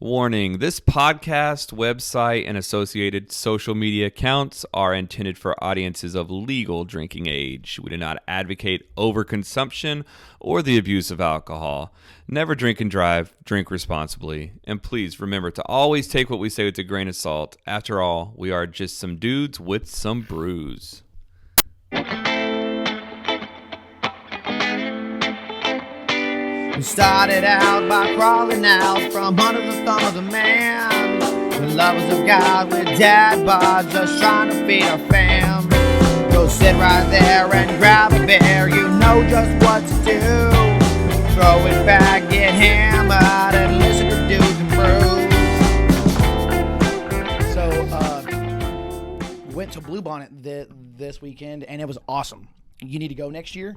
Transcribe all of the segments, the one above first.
Warning, this podcast, website, and associated social media accounts are intended for audiences of legal drinking age. We do not advocate overconsumption or the abuse of alcohol. Never drink and drive, drink responsibly. And please remember to always take what we say with a grain of salt. After all, we are just some dudes with some brews. We started out by crawling out from under the thumb of the man. The lovers of God with dad bods, just trying to feed our fam. Go sit right there and grab a beer, you know just what to do. Throw it back, get hammered, and listen to Dudes and Brews. So, went to Bluebonnet this weekend, and it was awesome. You need to go next year.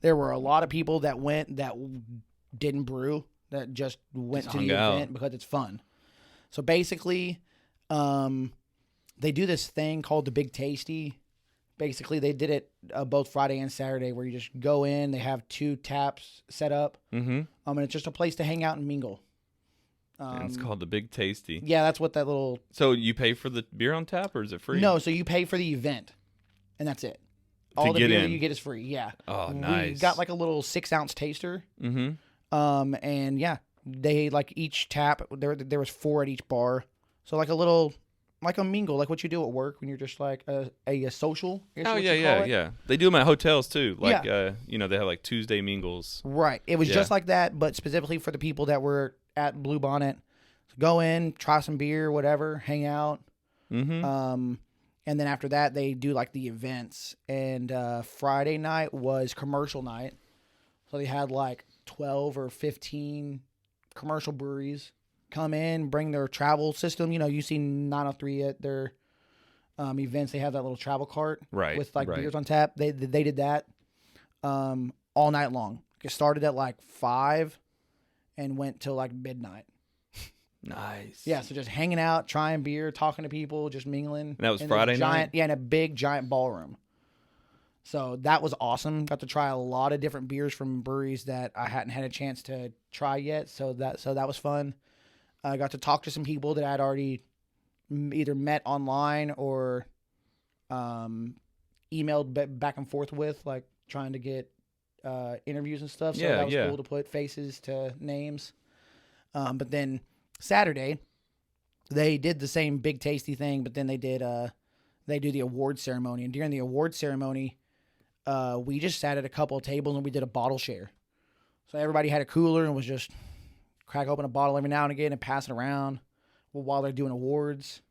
There were a lot of people that went that didn't brew, that just went to the event because it's fun. So basically, they do this thing called the Big Tasty. Basically, they did it both Friday and Saturday, where you just go in. They have 2 taps set up, and it's just a place to hang out and mingle. And it's called the Big Tasty. Yeah, that's what that little. So you pay for the beer on tap, or is it free? No, so you pay for the event, and that's it. All the beer you get is free. Yeah. Oh, nice. We got like a little 6-ounce taster. Mm-hmm. And yeah, they like each tap. There was 4 at each bar, so like a little, like a mingle, like what you do at work when you're just like a social. Oh yeah. They do them at hotels too. Like they have like Tuesday mingles. Right. It was just like that, but specifically for the people that were at Bluebonnet. So go in, try some beer, whatever, hang out. Mm-hmm. And then after that, they do like the events. And Friday night was commercial night, so they had like 12 or 15 commercial breweries come in, bring their travel system. You know, you see 903 at their events. They have that little travel cart with like beers on tap. They did that all night long. It started at like 5 and went till like midnight. Nice. Yeah, so just hanging out, trying beer, talking to people, just mingling. And that was Friday night? Yeah, in a big, giant ballroom. So that was awesome. Got to try a lot of different beers from breweries that I hadn't had a chance to try yet. So that was fun. I got to talk to some people that I'd already either met online or emailed back and forth with, like trying to get interviews and stuff. So that was cool to put faces to names. But then Saturday, they did the same Big Tasty thing, but then they do the award ceremony. And during the award ceremony, we just sat at a couple of tables and we did a bottle share. So everybody had a cooler and was just crack open a bottle every now and again and pass it around while they're doing awards.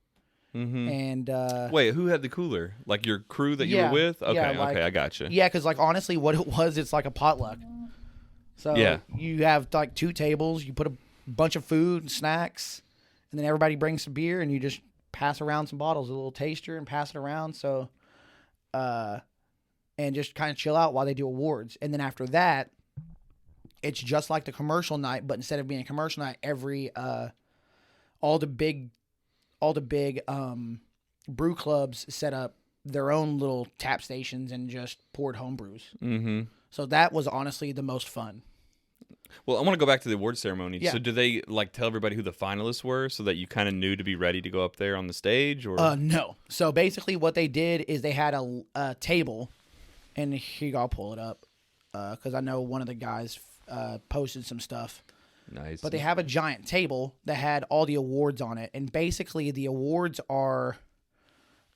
Mm-hmm. And wait, who had the cooler? Like your crew that you were with? Okay, okay, I gotcha. Yeah, because like honestly, what it was, it's like a potluck. So you have like 2 tables, you put a bunch of food and snacks, and then everybody brings some beer, and you just pass around some bottles, a little taster, and pass it around. So, and just kind of chill out while they do awards. And then after that, it's just like the commercial night, but instead of being a commercial night, all the big brew clubs set up their own little tap stations and just poured home brews. Mm-hmm. So that was honestly the most fun. Well, I want to go back to the award ceremony. Yeah. So do they like tell everybody who the finalists were so that you kind of knew to be ready to go up there on the stage? Or no. So basically what they did is they had a table, and here I'll pull it up because I know one of the guys posted some stuff. Nice. But they have a giant table that had all the awards on it, and basically the awards are...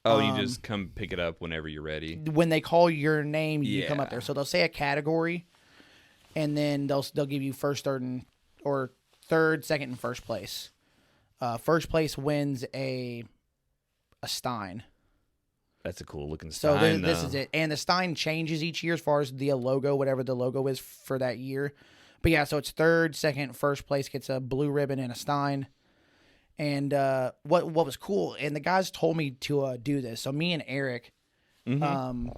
you just come pick it up whenever you're ready. When they call your name, you come up there. So they'll say a category, and then they'll give you first, third, second, and first place. First place wins a Stein. That's a cool looking Stein. So this is it, and the Stein changes each year as far as the logo, whatever the logo is for that year. But yeah, so it's third, second, first place gets a blue ribbon and a Stein. And what was cool, and the guys told me to do this. So me and Eric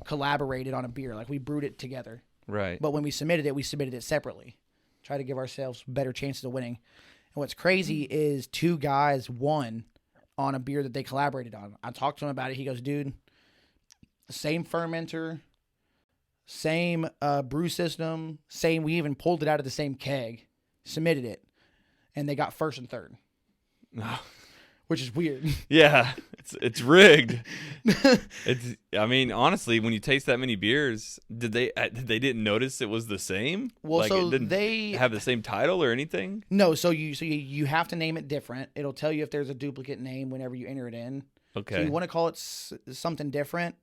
collaborated on a beer. Like we brewed it together. Right. But when we submitted it separately. Try to give ourselves better chances of winning. And what's crazy is 2 guys won on a beer that they collaborated on. I talked to him about it. He goes, dude, same fermenter, same brew system, same. We even pulled it out of the same keg, submitted it, and they got first and third. which is weird. Yeah, it's rigged. I mean, honestly, when you taste that many beers, they didn't notice it was the same? Well, like, so it didn't they have the same title or anything? No, so you have to name it different. It'll tell you if there's a duplicate name whenever you enter it in. Okay. So you want to call it something different.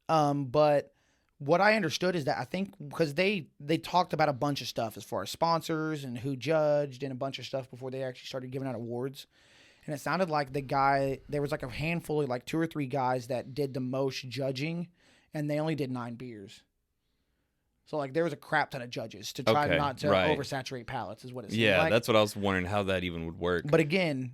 But what I understood is that I think because they talked about a bunch of stuff as far as sponsors and who judged and a bunch of stuff before they actually started giving out awards. And it sounded like there was like a handful of like 2 or 3 guys that did the most judging, and they only did 9 beers. So like there was a crap ton of judges to try not to oversaturate palates is what it seemed like. Yeah, that's what I was wondering how that even would work. But again,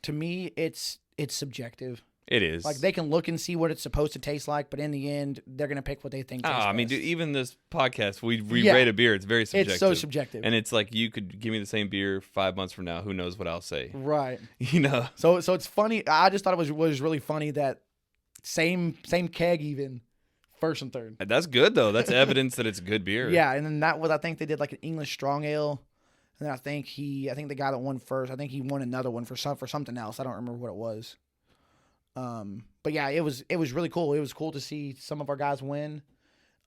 to me, it's subjective. It is. Like they can look and see what it's supposed to taste like, but in the end, they're gonna pick what they think tastes best. I mean, dude, even this podcast, we rate a beer. It's very subjective. It's so subjective. And it's like you could give me the same beer 5 months from now. Who knows what I'll say? Right. You know. So it's funny. I just thought it was really funny that same keg even first and third. That's good though. That's evidence that it's a good beer. Yeah, and then I think they did like an English strong ale, and then I think the guy that won first, I think he won another one for something else. I don't remember what it was. But yeah, it was really cool. It was cool to see some of our guys win.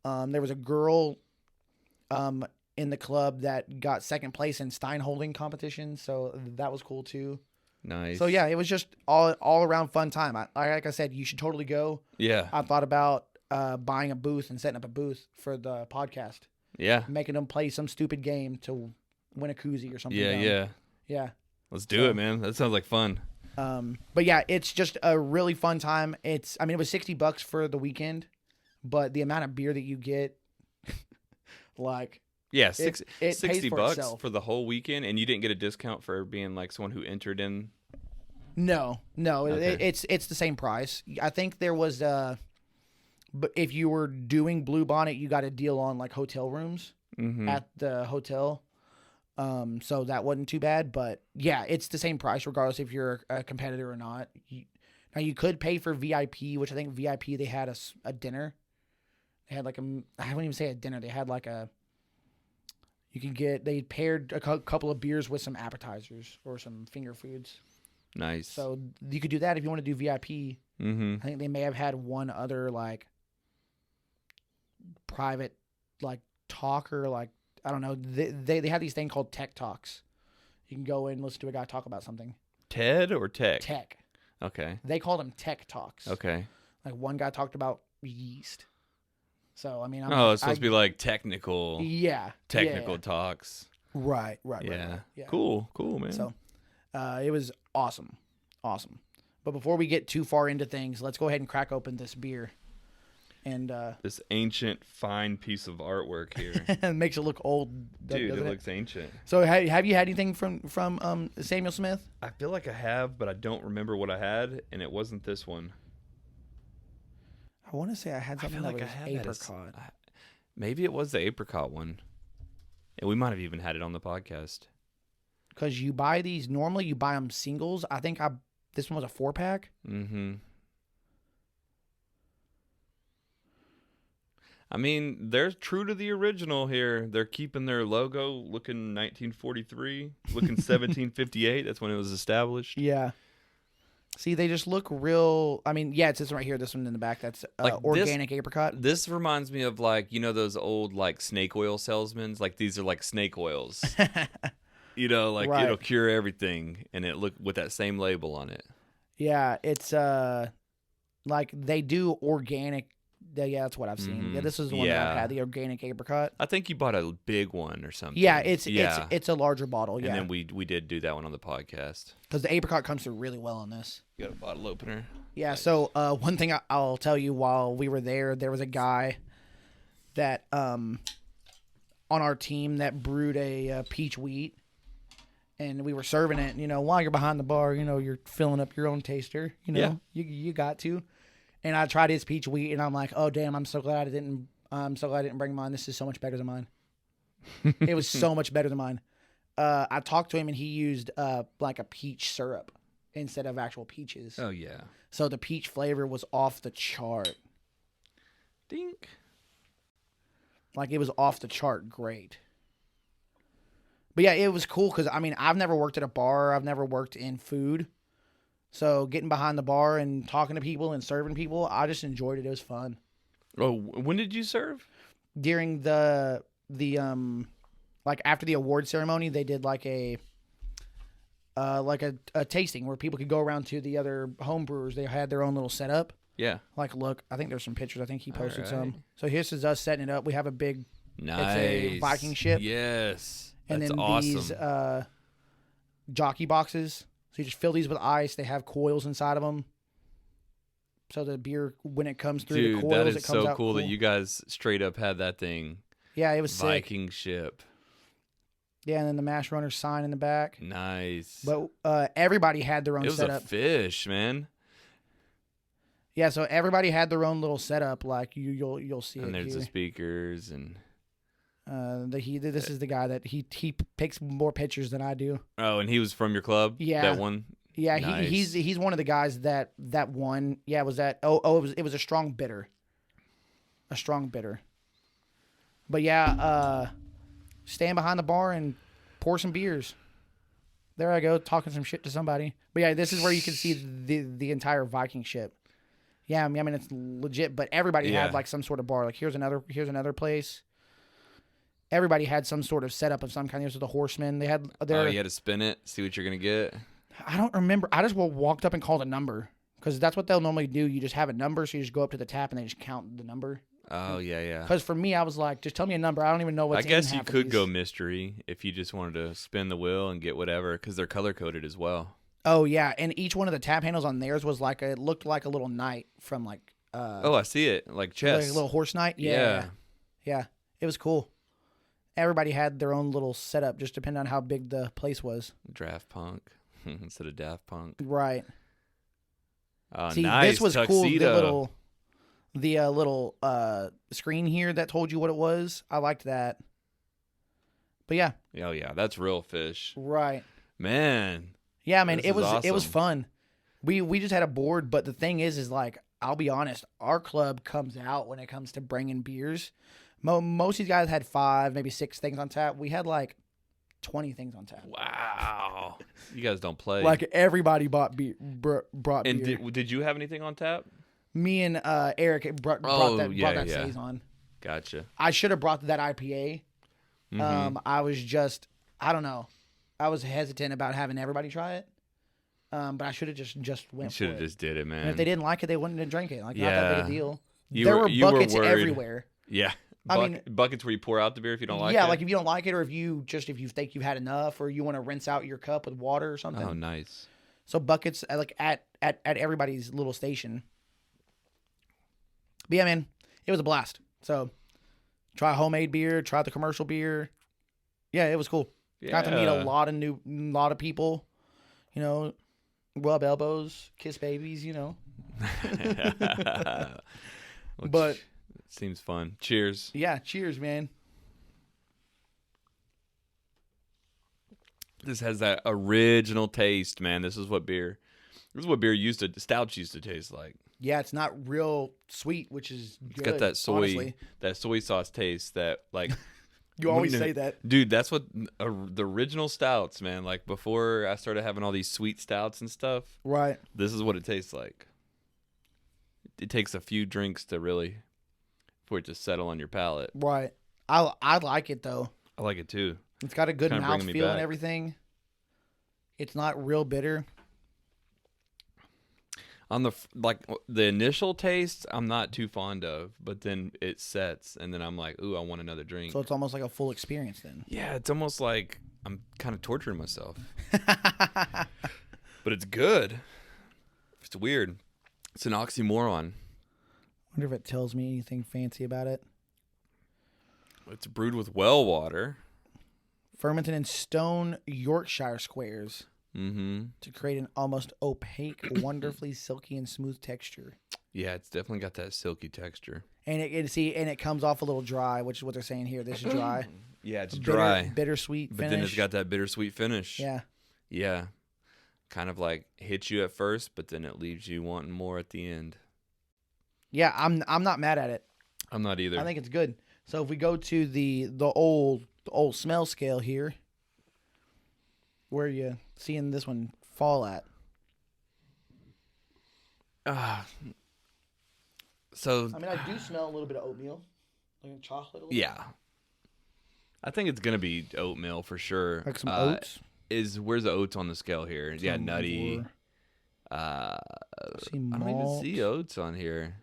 There was a girl in the club that got second place in Stein holding competition, so that was cool too. Nice. So yeah, it was just all around fun time. Like I said, you should totally go. Yeah. I thought about buying a booth and setting up a booth for the podcast. Yeah. Making them play some stupid game to win a koozie or something. Yeah. Let's do it, man. That sounds like fun. But yeah, it's just a really fun time. It was $60 for the weekend, but the amount of beer that you get, like, yeah, $60 for for the whole weekend, and you didn't get a discount for being like someone who entered in. No, Okay. it's the same price. I think there was but if you were doing Bluebonnet, you got a deal on like hotel rooms at the hotel. So that wasn't too bad, but yeah, it's the same price regardless if you're a competitor or not. Now you could pay for VIP, which I think VIP, they had a dinner. They had like I wouldn't even say a dinner. They had like they paired a couple of beers with some appetizers or some finger foods. Nice. So you could do that if you want to do VIP. Mm-hmm. I think they may have had one other like private like talk or like, I don't know. They have these things called tech talks. You can go in and listen to a guy talk about something. TED or tech? Tech. Okay. They called them tech talks. Okay. Like one guy talked about yeast. So I mean, it's supposed to be like technical. Yeah. Technical talks. Right. Yeah. Yeah. Cool, man. So, it was awesome. But before we get too far into things, let's go ahead and crack open this beer. And this ancient, fine piece of artwork here. It makes it look old. Dude, it looks ancient. So have you had anything from Samuel Smith? I feel like I have, but I don't remember what I had, and it wasn't this one. I want to say I had something that was apricot. Maybe it was the apricot one. And we might have even had it on the podcast. Because you buy these, normally you buy them singles. I think this one was a 4-pack. Mm-hmm. I mean, they're true to the original here. They're keeping their logo looking 1943, looking 1758. That's when it was established. Yeah. See, they just look real. I mean, yeah, it says right here, this one in the back. That's like organic apricot. This reminds me of like, those old like snake oil salesmen. Like these are like snake oils. Like right. It'll cure everything, and it look with that same label on it. Yeah, it's like they do organic. Yeah, that's what I've seen. Mm-hmm. Yeah, this is the one that I've had, the organic apricot. I think you bought a big one or something. Yeah, it's a larger bottle. Yeah, and then we did do that one on the podcast because the apricot comes through really well on this. You got a bottle opener. Yeah. Nice. So one thing I'll tell you, while we were there was a guy that on our team that brewed a peach wheat, and we were serving it. While you're behind the bar, you're filling up your own taster. You got to. And I tried his peach wheat, and I'm like, oh damn! I'm so glad I didn't bring mine. This is so much better than mine. It was so much better than mine. I talked to him, and he used like a peach syrup instead of actual peaches. Oh yeah. So the peach flavor was off the chart. Dink. Like it was off the chart great. But yeah, it was cool because, I mean, I've never worked at a bar. I've never worked in food. So getting behind the bar and talking to people and serving people, I just enjoyed it. It was fun. Oh, when did you serve? During the like after the award ceremony, they did like a tasting where people could go around to the other home brewers. They had their own little setup. Yeah. Like, look, I think there's some pictures. I think he posted some. So here's us setting it up. We have a big, nice. It's a Viking ship. Yes. And that's then awesome. These jockey boxes. So you just fill these with ice. They have coils inside of them. So the beer, when it comes through the coils, that is it comes so out cool that you guys straight up had that thing. Yeah, it was Viking sick. ship. Yeah, and then the mash runner sign in the back. Nice. But everybody had their own setup. It was a fish, man. Yeah, so everybody had their own little setup. Like you'll see it. And there's here. the speakers and. This is the guy that he picks more pictures than I do. Oh, and he was from your club. Yeah, that one. Yeah, nice. he's one of the guys that won. Yeah, it was that. It was a strong bitter. A strong bitter. But yeah, stand behind the bar and pour some beers. There I go, talking some shit to somebody. But yeah, this is where you can see the entire Viking ship. Yeah, I mean it's legit. But everybody had like some sort of bar. Like here's another place. Everybody had some sort of setup of some kind. There's the horsemen. They had their. Oh, you had to spin it, see what you're gonna get. I don't remember. I just walked up and called a number because that's what they'll normally do. You just have a number, so you just go up to the tap and they just count the number. Oh, yeah. Because for me, I was like, just tell me a number. I don't even know what's in half of these. I guess you could go mystery if you just wanted to spin the wheel and get whatever because they're color-coded as well. Oh, yeah. And each one of the tap handles on theirs was like it looked like a little knight from like... oh, I see it. Like chess. Like a little horse knight. Yeah. It was cool. Everybody had their own little setup, just depending on how big the place was. Draft Punk instead of Daft Punk. Right. See, nice. This was tuxedo. Cool. The little screen here that told you what it was. I liked that. But yeah. Oh yeah, that's real fish. Right. Man. Yeah, man, it was awesome. It was fun. We just had a board, but the thing is like I'll be honest, our club comes out when it comes to bringing beers. Most of these guys had 5, maybe 6 things on tap. We had like 20 things on tap. Wow. You guys don't play. Like everybody brought beer. And did you have anything on tap? Me and Eric brought that Saison. Gotcha. I should have brought that IPA. Mm-hmm. I don't know. I was hesitant about having everybody try it. But I should have just went. You should have just did it, man. And if they didn't like it, they wouldn't have drank it. Like not that big a deal. There were buckets everywhere. Yeah. Buckets where you pour out the beer if you don't like it. Yeah, like if you don't like it, or if you think you've had enough, or you want to rinse out your cup with water or something. Oh, nice. So buckets like at everybody's little station. But yeah, man, it was a blast. So try homemade beer, try the commercial beer. Yeah, it was cool. Yeah. Got to meet a lot of people. You know, rub elbows, kiss babies. You know. But seems fun. Cheers. Yeah, cheers, man. This has that original taste, man. This is what beer stouts used to taste like. Yeah, it's not real sweet, which is good. It's got that soy sauce taste that like. You always say that, dude. That's what the original stouts, man. Like before I started having all these sweet stouts and stuff. Right. This is what it tastes like. It takes a few drinks for it to settle on your palate. Right. I like it though. I like it too. It's got a good mouthfeel and everything. It's not real bitter. On the initial taste, I'm not too fond of, but then it sets, and then I'm like, ooh, I want another drink. So it's almost like a full experience then. Yeah, it's almost like I'm kind of torturing myself. But it's good. It's weird. It's an oxymoron. Wonder if it tells me anything fancy about it. It's brewed with well water. Fermented in stone Yorkshire squares. Mm-hmm. To create an almost opaque, wonderfully silky and smooth texture. Yeah, it's definitely got that silky texture. And it comes off a little dry, which is what they're saying here. This is dry. Yeah, it's dry. Bittersweet finish. But then it's got that bittersweet finish. Yeah. Yeah. Kind of like hits you at first, but then it leaves you wanting more at the end. Yeah, I'm not mad at it. I'm not either. I think it's good. So if we go to the old smell scale here, where you seeing this one fall at? So I mean, I do smell a little bit of oatmeal, like chocolate. Yeah, I think it's gonna be oatmeal for sure. Like some oats. Where's the oats on the scale here? Yeah, nutty. I don't even see oats on here.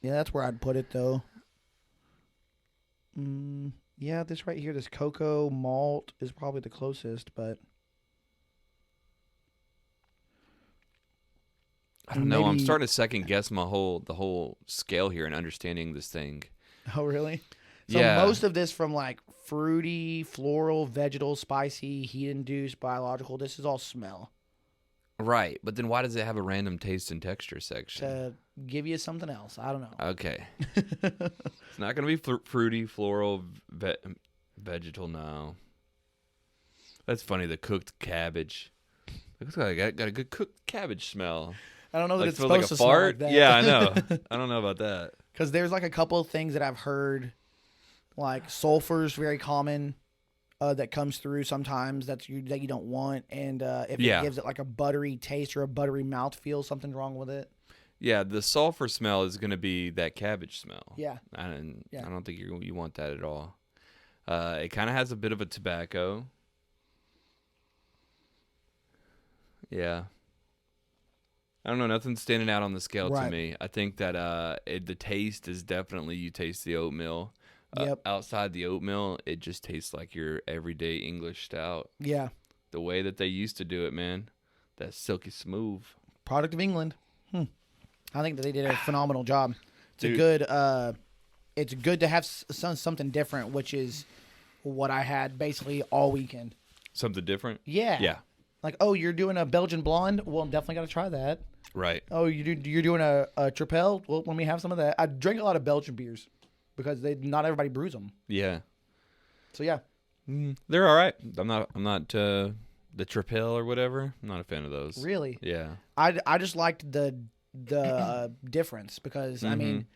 Yeah, that's where I'd put it though. Yeah, this right here, this cocoa malt is probably the closest, but I don't know. I'm starting to second guess the whole scale here and understanding this thing. Oh, really? So most of this from like fruity, floral, vegetal, spicy, heat-induced, biological, this is all smell. Right, but then why does it have a random taste and texture section? To give you something else. I don't know. Okay. It's not going to be fruity, floral, vegetal, no. That's funny, the cooked cabbage. It looks like I got a good cooked cabbage smell. I don't know that like, it's supposed to smell like that. Yeah, I know. I don't know about that. Because there's like a couple of things that I've heard, like sulfur's very common. That comes through sometimes that you don't want, and if it gives it like a buttery taste or a buttery mouthfeel, something's wrong with it. Yeah, the sulfur smell is going to be that cabbage smell. Yeah, I don't think you want that at all. It kind of has a bit of a tobacco. Yeah, I don't know. Nothing's standing out on the scale to me. I think that the taste is definitely you taste the oatmeal. Outside the oatmeal, it just tastes like your everyday English stout. Yeah. The way that they used to do it, man. That silky smooth. Product of England. I think that they did a phenomenal job. It's good to have something different, which is what I had basically all weekend. Something different? Yeah. Yeah. Like, oh, you're doing a Belgian blonde? Well, definitely got to try that. Right. Oh, you're doing a Tripel? Well, let me have some of that. I drink a lot of Belgian beers. Because not everybody brews them. Yeah. So yeah, they're all right. I'm not the Tripel or whatever. I'm not a fan of those. Really? Yeah. I just liked the difference because I mean,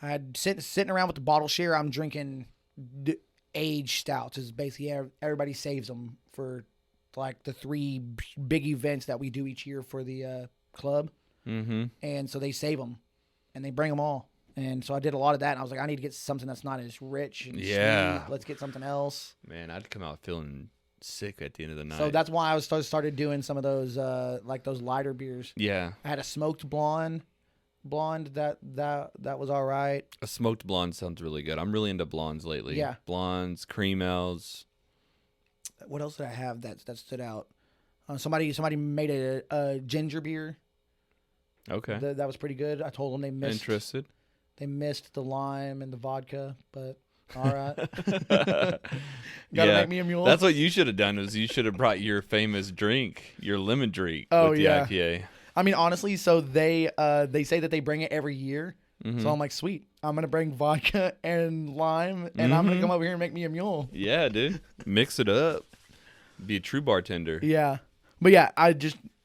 I had sitting around with the bottle share. I'm drinking aged stouts. Is basically everybody saves them for like the 3 big events that we do each year for the club. And so they save them and they bring them all. And so I did a lot of that, and I was like, I need to get something that's not as rich and sweet. Let's get something else. Man, I'd come out feeling sick at the end of the night. So that's why I started doing some of those like those lighter beers. Yeah. I had a smoked blonde that was all right. A smoked blonde sounds really good. I'm really into blondes lately. Yeah. Blondes, cream ales. What else did I have that stood out? Somebody made a ginger beer. Okay. That was pretty good. I told them they missed. Interested. They missed the lime and the vodka, but all right. Gotta make me a mule. That's what you should have done. You should have brought your famous drink, your lemon drink, with the IPA. I mean, honestly, so they say that they bring it every year. So I'm like, sweet. I'm gonna bring vodka and lime, and I'm gonna come over here and make me a mule. Yeah, dude. Mix it up. Be a true bartender. Yeah, but yeah,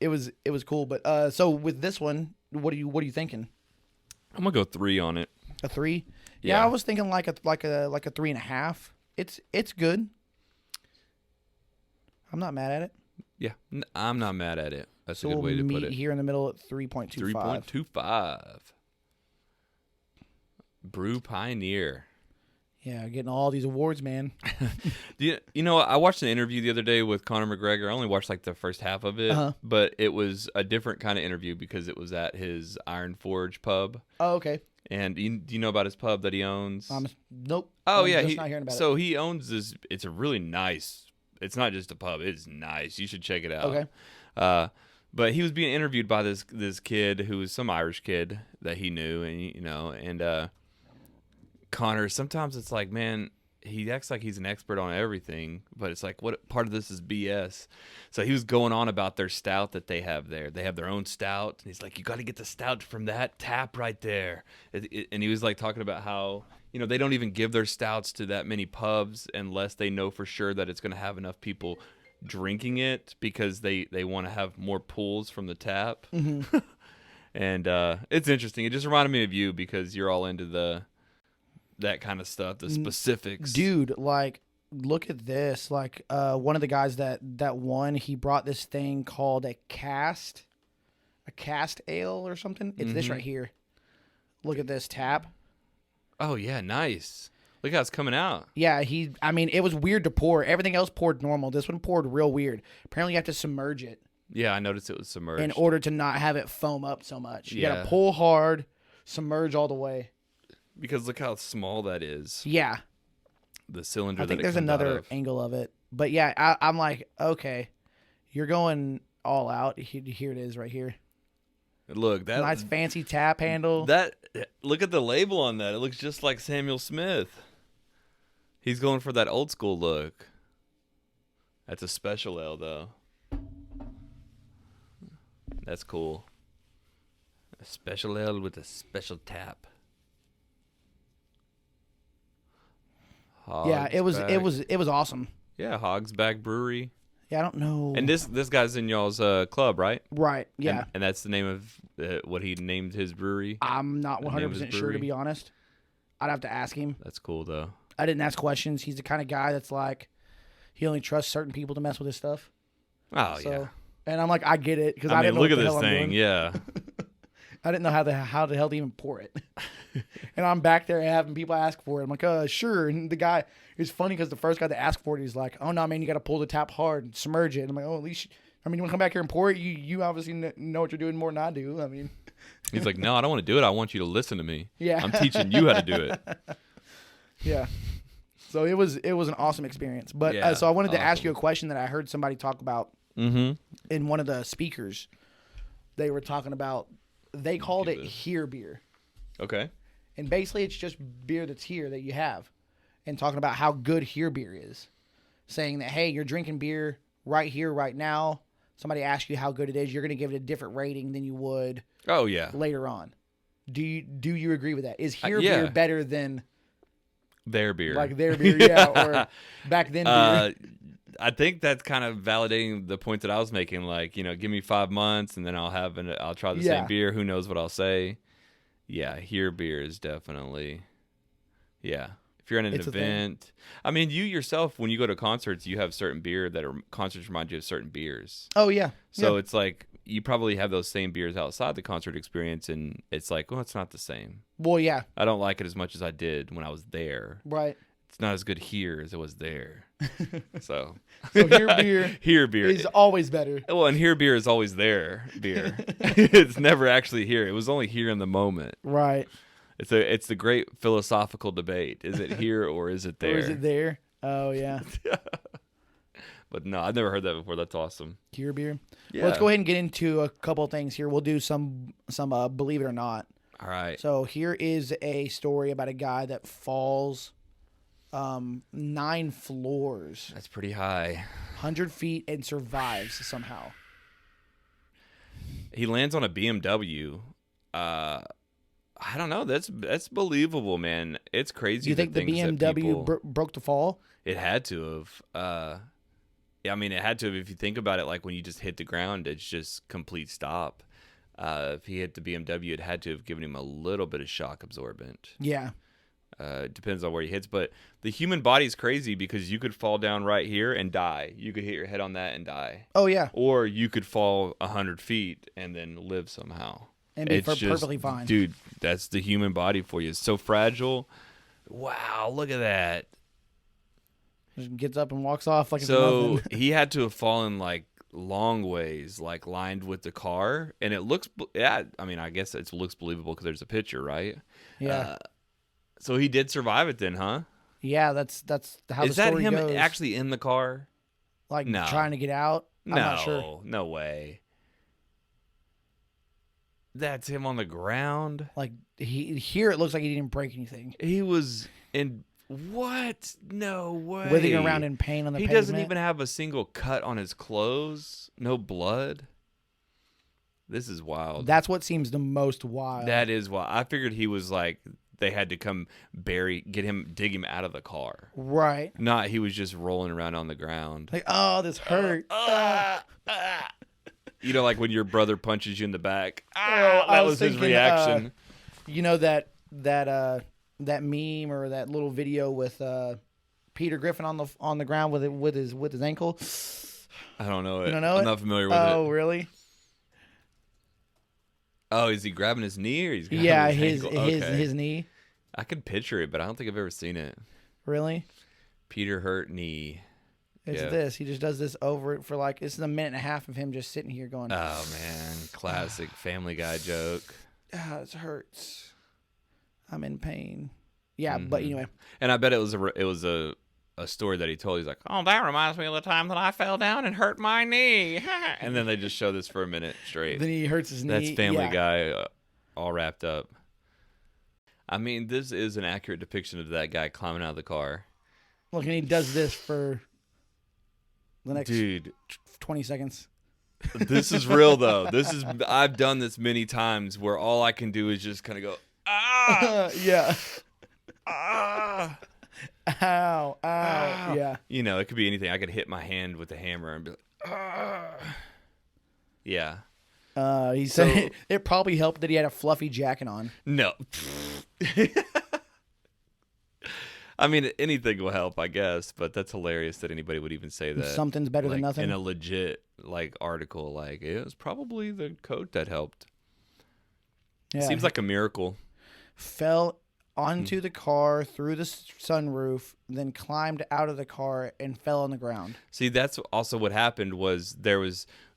it was cool. But so with this one, what are you thinking? I'm gonna go 3 on it. A 3? Yeah, I was thinking like a 3.5. It's good. I'm not mad at it. Yeah, I'm not mad at it. That's a good way to put it. Here in the middle at 3.25. 3.25. Brew Pioneer. Yeah, getting all these awards, man. You know, I watched an interview the other day with Conor McGregor. I only watched like the first half of it, but it was a different kind of interview because it was at his Iron Forge pub. Oh, okay. And do you know about his pub that he owns? Nope. Oh, yeah. Just not hearing about it. He owns this. It's a really nice. It's not just a pub. It's nice. You should check it out. Okay. But he was being interviewed by this kid who was some Irish kid that he knew, and Connor, sometimes it's like, man, he acts like he's an expert on everything, but it's like, what part of this is BS? So he was going on about their stout that they have there. They have their own stout, and he's like, you got to get the stout from that tap right there. And he was like talking about how, they don't even give their stouts to that many pubs unless they know for sure that it's going to have enough people drinking it because they want to have more pulls from the tap. And it's interesting. It just reminded me of you because you're all into that kind of stuff, the specifics. Dude, like, look at this. Like one of the guys that won, he brought this thing called a cast ale or something. It's this right here. Look at this tap. Oh yeah, nice. Look how it's coming out. Yeah, it was weird to pour. Everything else poured normal. This one poured real weird. Apparently you have to submerge it. Yeah, I noticed it was submerged. In order to not have it foam up so much. You got to pull hard, submerge all the way. Because look how small that is. Yeah. The cylinder. I think there's another angle of it. But yeah, I'm like, okay, you're going all out. Here it is right here. Look, that nice fancy tap handle. Look at the label on that. It looks just like Samuel Smith. He's going for that old school look. That's a special ale though. That's cool. A special ale with a special tap. Yeah, it was awesome. Yeah, Hogsback Brewery. Yeah, I don't know. And this guy's in y'all's club, right? Right. Yeah. And that's the name of what he named his brewery. I'm not 100% sure, to be honest. I'd have to ask him. That's cool though. I didn't ask questions. He's the kind of guy that's like, he only trusts certain people to mess with his stuff. Oh yeah. And I'm like, I get it because I didn't know look what at the this hell thing. I'm doing. Yeah. I didn't know how the hell to even pour it. And I'm back there having people ask for it. I'm like, sure. And the guy, it's funny because the first guy that asked for it, he's like, oh no, man, you got to pull the tap hard and submerge it. And I'm like, at least, you want to come back here and pour it? You obviously know what you're doing more than I do. I mean, he's like, no, I don't want to do it. I want you to listen to me. Yeah. I'm teaching you how to do it. Yeah. So it was an awesome experience. But so I wanted to ask you a question that I heard somebody talk about in one of the speakers. They were talking about, they called it here beer. Okay. And basically it's just beer that's here that you have. And talking about how good here beer is. Saying that, hey, you're drinking beer right here, right now. Somebody asks you how good it is. You're going to give it a different rating than you would later on. Do you agree with that? Is here beer better than their beer? Like their beer, yeah. Or back then beer? I think that's kind of validating the point that I was making. Like, give me 5 months and then I'll try the same beer. Who knows what I'll say? Yeah, here beer is definitely, If you're at an event, I mean, you yourself, when you go to concerts, you have certain beer concerts remind you of certain beers. Oh yeah. So it's like you probably have those same beers outside the concert experience, and it's like, well, it's not the same. Well, yeah. I don't like it as much as I did when I was there. Right. It's not as good here as it was there. So here beer is always better. Well, and here beer is always there beer. It's never actually here. It was only here in the moment. Right. It's the great philosophical debate. Is it here or is it there? Or is it there? Oh yeah. But no, I've never heard that before. That's awesome. Here beer. Yeah. Well, let's go ahead and get into a couple of things here. We'll do some believe it or not. All right. So here is a story about a guy that falls 9 floors. That's pretty high. 100 feet and survives somehow. He lands on a BMW. I don't know. That's believable, man. It's crazy. Do you think the BMW broke the fall? It had to have. Yeah, I mean, it had to have. If you think about it, like when you just hit the ground, it's just complete stop. If he hit the BMW, it had to have given him a little bit of shock absorbent. Yeah. It depends on where he hits, but the human body is crazy because you could fall down right here and die. You could hit your head on that and die. Oh yeah. Or you could fall 100 feet and then live somehow. And be perfectly fine. Dude, that's the human body for you. It's so fragile. Wow, look at that. Just gets up and walks off like so it's nothing. He had to have fallen like long ways, like lined with the car, and it looks. Yeah, I mean, I guess it looks believable because there's a picture, right? Yeah. So he did survive it then, huh? Yeah, that's how the story goes. Is that him actually in the car? Like trying to get out? I'm not sure. No way. That's him on the ground. Like here, it looks like he didn't break anything. He was in what? No way. Writhing around in pain on the pavement. He doesn't even have a single cut on his clothes. No blood. This is wild. That's what seems the most wild. That is wild. I figured he was like they had to come dig him out of the car. Right. Not he was just rolling around on the ground. Like, oh, this hurt. You know, like when your brother punches you in the back. That was his reaction. You know that meme or that little video with Peter Griffin on the ground with his ankle? I don't know it. You don't know I'm it? not familiar with it. Oh, really? Oh, is he grabbing his knee or he's grabbing his ankle? his knee. I could picture it, but I don't think I've ever seen it. Really? Peter hurt knee. It's this. He just does this over it for like, this is a minute and a half of him just sitting here going, oh, man. Classic Family Guy joke. It hurts. I'm in pain. Yeah, but anyway. And I bet it was a story that he told. He's like, oh, that reminds me of the time that I fell down and hurt my knee. And then they just show this for a minute straight. Then he hurts his knee. That's Family Guy all wrapped up. I mean, this is an accurate depiction of that guy climbing out of the car. Look, and he does this for the next 20 seconds. This is real, though. I've done this many times where all I can do is just kind of go, ah! Yeah. Ah! Ow. Ah! Yeah. You know, it could be anything. I could hit my hand with a hammer and be like, ah! Yeah. He said it probably helped that he had a fluffy jacket on. No. I mean, anything will help, I guess, but that's hilarious that anybody would even say that. Something's better than nothing. In a legit article, it was probably the coat that helped. Yeah. Seems like a miracle. Fell onto the car through the sunroof, then climbed out of the car and fell on the ground. See, that's also what happened was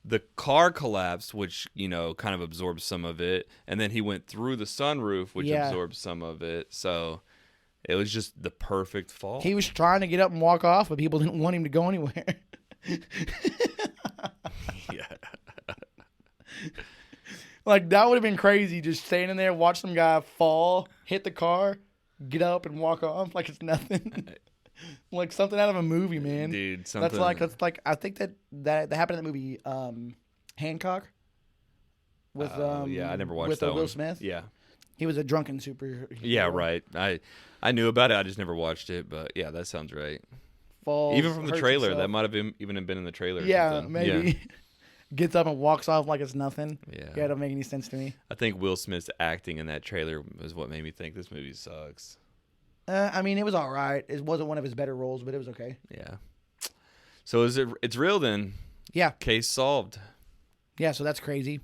the car collapsed, which, kind of absorbed some of it, and then he went through the sunroof, which absorbed some of it. So it was just the perfect fall. He was trying to get up and walk off, but people didn't want him to go anywhere. Yeah. Like, that would have been crazy, just standing there, watch some guy fall, hit the car, get up and walk off like it's nothing. Like something out of a movie, man. Dude, something. That's like I think that happened in that movie Hancock with yeah, I never watched with that Will one. Smith. Yeah. He was a drunken superhero. Yeah, right. I knew about it. I just never watched it, but yeah, that sounds right. Falls, even from the trailer, himself. That might have even been in the trailer. Yeah, maybe. Yeah. Gets up and walks off like it's nothing. Yeah, it don't make any sense to me. I think Will Smith's acting in that trailer was what made me think this movie sucks. I mean, it was all right. It wasn't one of his better roles, but it was okay. Yeah. So it's real then? Yeah. Case solved. Yeah, so that's crazy.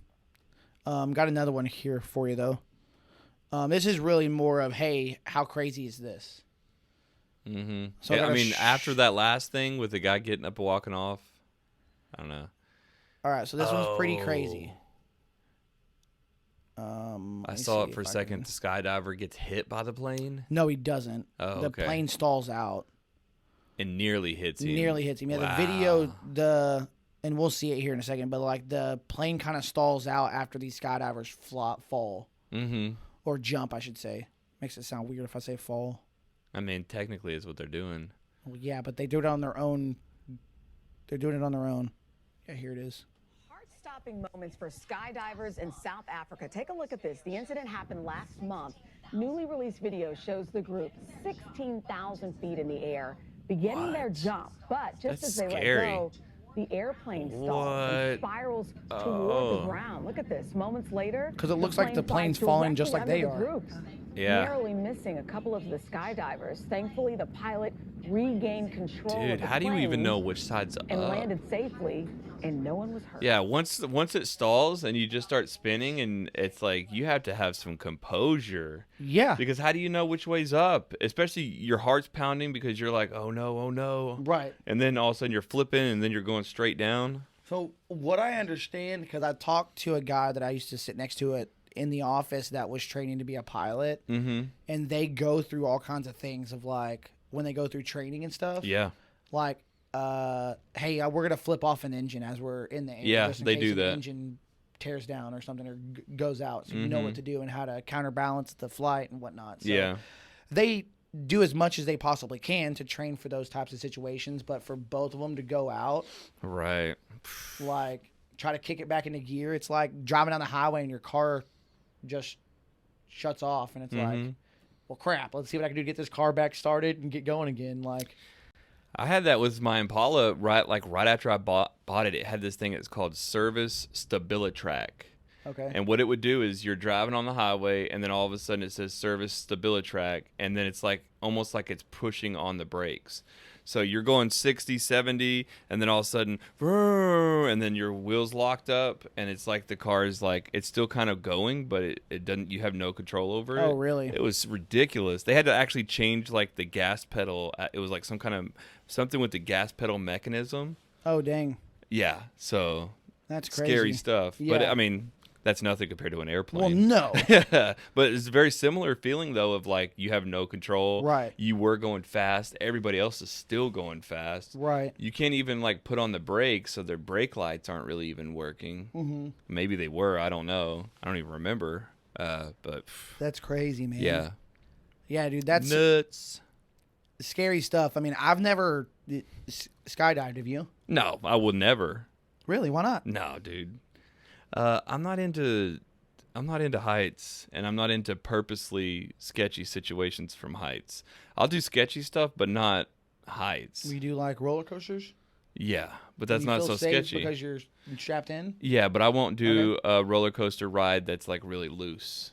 Got another one here for you though. This is really more of, hey, how crazy is this? Mm-hmm. So yeah, I mean, after that last thing with the guy getting up and walking off, I don't know. All right, so this one's pretty crazy. I saw it for a second. The skydiver gets hit by the plane. No, he doesn't. Oh, the plane stalls out. And nearly hits him. Yeah, wow. The video, and we'll see it here in a second, but like the plane kind of stalls out after these skydivers fall. Mm-hmm. Or jump, I should say. Makes it sound weird if I say fall. I mean, technically, it's what they're doing. Well, yeah, but they do it on their own. They're doing it on their own. Yeah, here it is. Heart-stopping moments for skydivers in South Africa. Take a look at this. The incident happened last month. Newly released video shows the group 16,000 feet in the air beginning their jump. But just as they let go, the airplane stalls and spirals toward the ground. Look at this. Moments later, because it looks like the plane's falling just like they are. Yeah. Narrowly missing a couple of the skydivers. Thankfully, the pilot regained control of the Dude, how do you even know which side's up? And landed safely, and no one was hurt. Yeah, once it stalls and you just start spinning, and it's like you have to have some composure. Yeah. Because how do you know which way's up? Especially your heart's pounding because you're like, oh no. Right. And then all of a sudden you're flipping, and then you're going straight down. So what I understand, because I talked to a guy that I used to sit next to in the office that was training to be a pilot, and they go through all kinds of things of like when they go through training and stuff. Yeah. Like, hey, we're gonna flip off an engine as we're in the engine. Yeah, just in they case do the that. Engine tears down or something or goes out, so you know what to do and how to counterbalance the flight and whatnot. So yeah. They do as much as they possibly can to train for those types of situations, but for both of them to go out, right, like try to kick it back into gear, it's like driving down the highway and your car just shuts off, and it's like, well, crap, let's see what I can do to get this car back started and get going again. Like, I had that with my Impala right after I bought it. It had this thing that's called Service Stabilitrack. Okay. And what it would do is you're driving on the highway, and then all of a sudden it says Service Stabilitrack, and then it's like almost like it's pushing on the brakes. So you're going 60, 70, and then all of a sudden, and then your wheels locked up, and it's like the car is like, it's still kind of going, but it doesn't, you have no control over it. Oh, really? It was ridiculous. They had to actually change like the gas pedal. It was like something with the gas pedal mechanism. Oh, dang. Yeah, so that's crazy. Scary stuff. Yeah. But I mean, that's nothing compared to an airplane. Well, no. But it's a very similar feeling, though, of like you have no control. Right. You were going fast. Everybody else is still going fast. Right. You can't even like put on the brakes, so their brake lights aren't really even working. Mm-hmm. Maybe they were. I don't know. I don't even remember. But that's crazy, man. Yeah. Yeah, dude. That's nuts. Scary stuff. I mean, I've never skydived. Have you? No, I would never. Really? Why not? No, dude. I'm not into heights, and I'm not into purposely sketchy situations from heights. I'll do sketchy stuff, but not heights. We do like roller coasters. Yeah, but that's not so sketchy because you're strapped in. Yeah, but I won't do a roller coaster ride that's like really loose.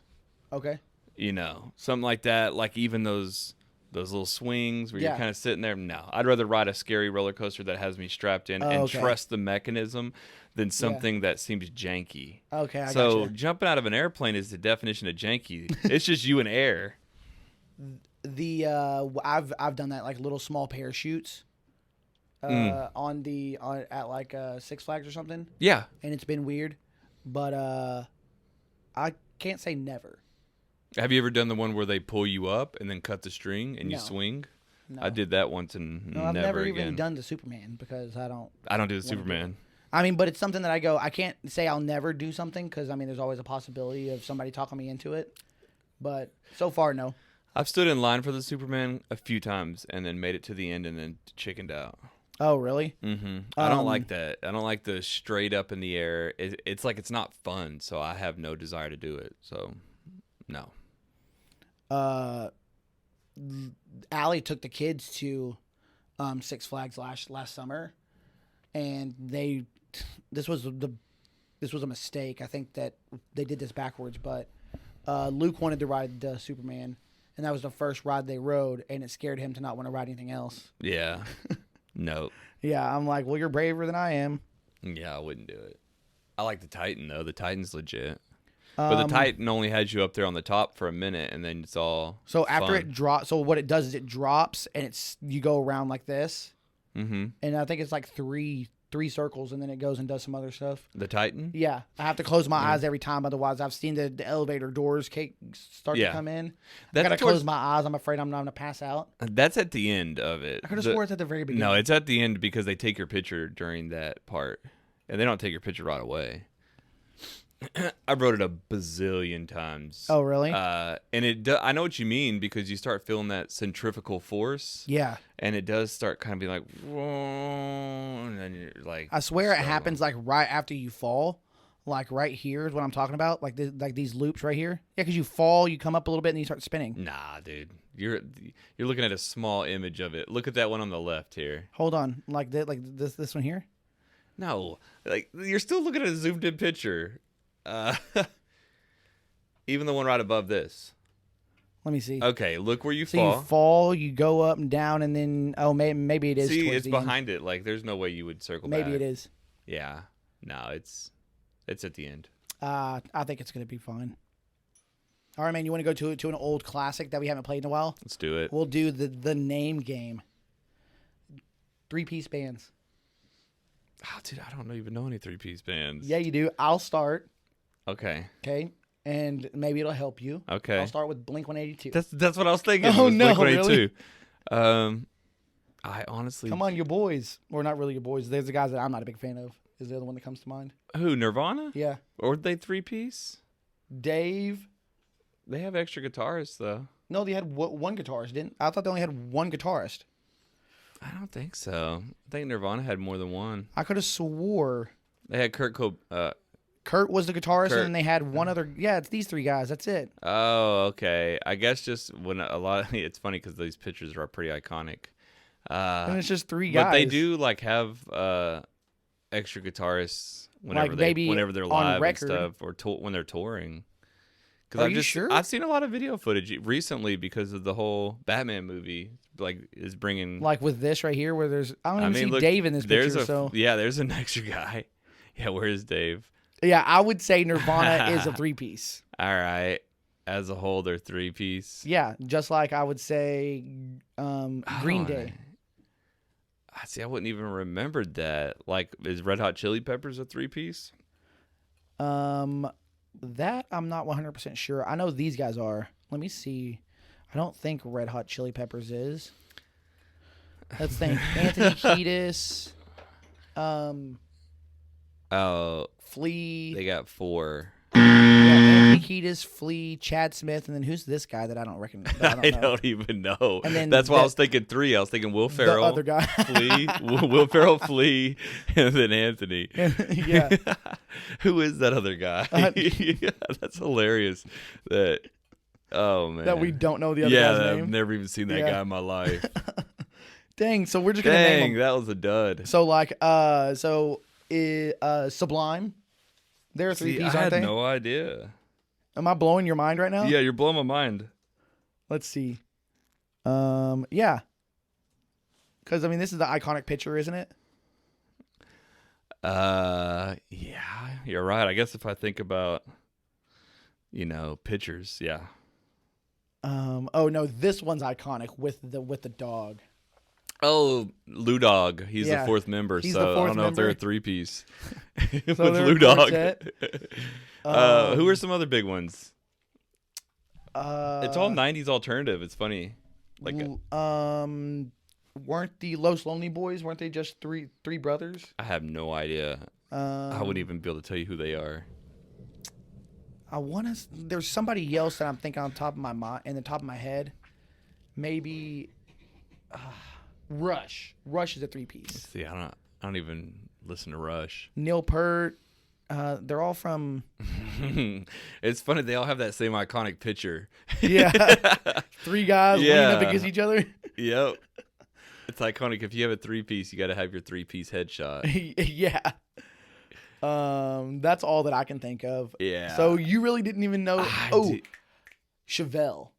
Okay. You know, something like that. Like even those little swings where you're kind of sitting there. No, I'd rather ride a scary roller coaster that has me strapped in and trust the mechanism than something that seems janky. Okay, I so gotcha. Jumping out of an airplane is the definition of janky. It's just you in air. I've done that, like little small parachutes at like Six Flags or something. Yeah, and it's been weird, but I can't say never. Have you ever done the one where they pull you up and then cut the string and you swing? No. I did that once and I've never again. even done the Superman because I don't do the Superman. I mean, but it's something that I can't say I'll never do something because, I mean, there's always a possibility of somebody talking me into it. But so far, no. I've stood in line for the Superman a few times and then made it to the end and then chickened out. Oh, really? Mm-hmm. I don't like that. I don't like the straight up in the air. It's like it's not fun, so I have no desire to do it. So, no. Allie took the kids to Six Flags last summer, and this was a mistake. I think that they did this backwards, but Luke wanted to ride the Superman, and that was the first ride they rode, and it scared him to not want to ride anything else. Yeah. No. Yeah, I'm like, well, you're braver than I am. Yeah, I wouldn't do it. I like the Titan, though. The Titan's legit. But the Titan only has you up there on the top for a minute, and then it's all So after fun. it drops, so what it does is it drops, and you go around like this. Mm-hmm. And I think it's like three circles, and then it goes and does some other stuff. The Titan? Yeah. I have to close my eyes every time, otherwise I've seen the elevator doors start to come in. I got to close my eyes. I'm afraid I'm not going to pass out. That's at the end of it. I could have swore it's at the very beginning. No, it's at the end because they take your picture during that part. And they don't take your picture right away. I've rode it a bazillion times. Oh, really? And I know what you mean because you start feeling that centrifugal force. Yeah. And it does start kind of being like, whoa, and then you're like. I swear it happens like right after you fall. Like right here is what I'm talking about. Like these loops right here. Yeah, because you fall, you come up a little bit, and you start spinning. Nah, dude. You're looking at a small image of it. Look at that one on the left here. Hold on. Like this one here? No. Like you're still looking at a zoomed in picture. Even the one right above this. Let me see. Okay, look where you so fall. You fall, you go up and down, and then maybe it is. See, it's behind it. Like there's no way you would circle back. Maybe it is. Yeah. No, it's at the end. I think it's gonna be fine. All right, man. You want to go to an old classic that we haven't played in a while? Let's do it. We'll do the name game. 3-piece bands. Oh, dude, I don't even know any 3-piece bands. Yeah, you do. I'll start. Okay. Okay. And maybe it'll help you. Okay. I'll start with Blink-182. That's what I was thinking. Oh, no, Blink-182. Really? I honestly... Come on, your boys. Or not really your boys. There's the guys that I'm not a big fan of. Is the other one that comes to mind? Who, Nirvana? Yeah. Or were they 3-piece? Dave. They have extra guitarists, though. No, they had one guitarist, didn't? I thought they only had one guitarist. I don't think so. I think Nirvana had more than one. I could have swore. They had Kurt was the guitarist, and then they had one other. Yeah, it's these three guys. That's it. Oh, okay. I guess just when it's funny because these pictures are pretty iconic. And it's just three guys. But they do like have extra guitarists whenever like whenever they're live record. and stuff, or when they're touring. Because sure? I've seen a lot of video footage recently because of the whole Batman movie. Is bringing like with this right here, where I don't even see look, Dave in this picture. There's an extra guy. Yeah, where is Dave? Yeah, I would say Nirvana is a 3-piece. All right, as a whole, they're 3-piece. Yeah, just like I would say Green Day. I see. I wouldn't even remembered that. Like, is Red Hot Chili Peppers a 3-piece? That I'm not 100% sure. I know these guys are. Let me see. I don't think Red Hot Chili Peppers is. Let's think. Anthony Kiedis. Flea. They got 4. Yeah, Anthony Kiedis, Flea, Chad Smith, and then who's this guy that I don't recognize? I don't even know. And then that's why I was thinking 3. I was thinking Will Ferrell, the other guy, Flea, Will Ferrell, Flea, and then Anthony. Yeah. Who is that other guy? That's hilarious. Oh man, that we don't know the other guy's name. I've never even seen that guy in my life. Dang, so we're just gonna name him. That was a dud. So Sublime. They're a 3-piece, aren't they? I had no idea. Am I blowing your mind right now? Yeah, you're blowing my mind. Let's see. Yeah. Because this is the iconic picture, isn't it? Yeah, you're right. I guess if I think about, pictures, yeah. Oh no, this one's iconic with the dog. Oh, Lou Dog. He's the 4th member, so I don't know if they're a 3-piece. With Lou Dog. Who are some other big ones? It's all 90s alternative. It's funny. Weren't the Los Lonely Boys? Weren't they just three brothers? I have no idea. I wouldn't even be able to tell you who they are. There's somebody else that I'm thinking on top of in the top of my head. Maybe Rush. Rush is a 3-piece. See, I don't even listen to Rush. Neil Peart. They're all from. It's funny. They all have that same iconic picture. Yeah. 3 guys leaning up against each other. Yep. It's iconic. If you have a 3-piece, you got to have your 3-piece headshot. Yeah. That's all that I can think of. Yeah. So you really didn't even know. Chevelle.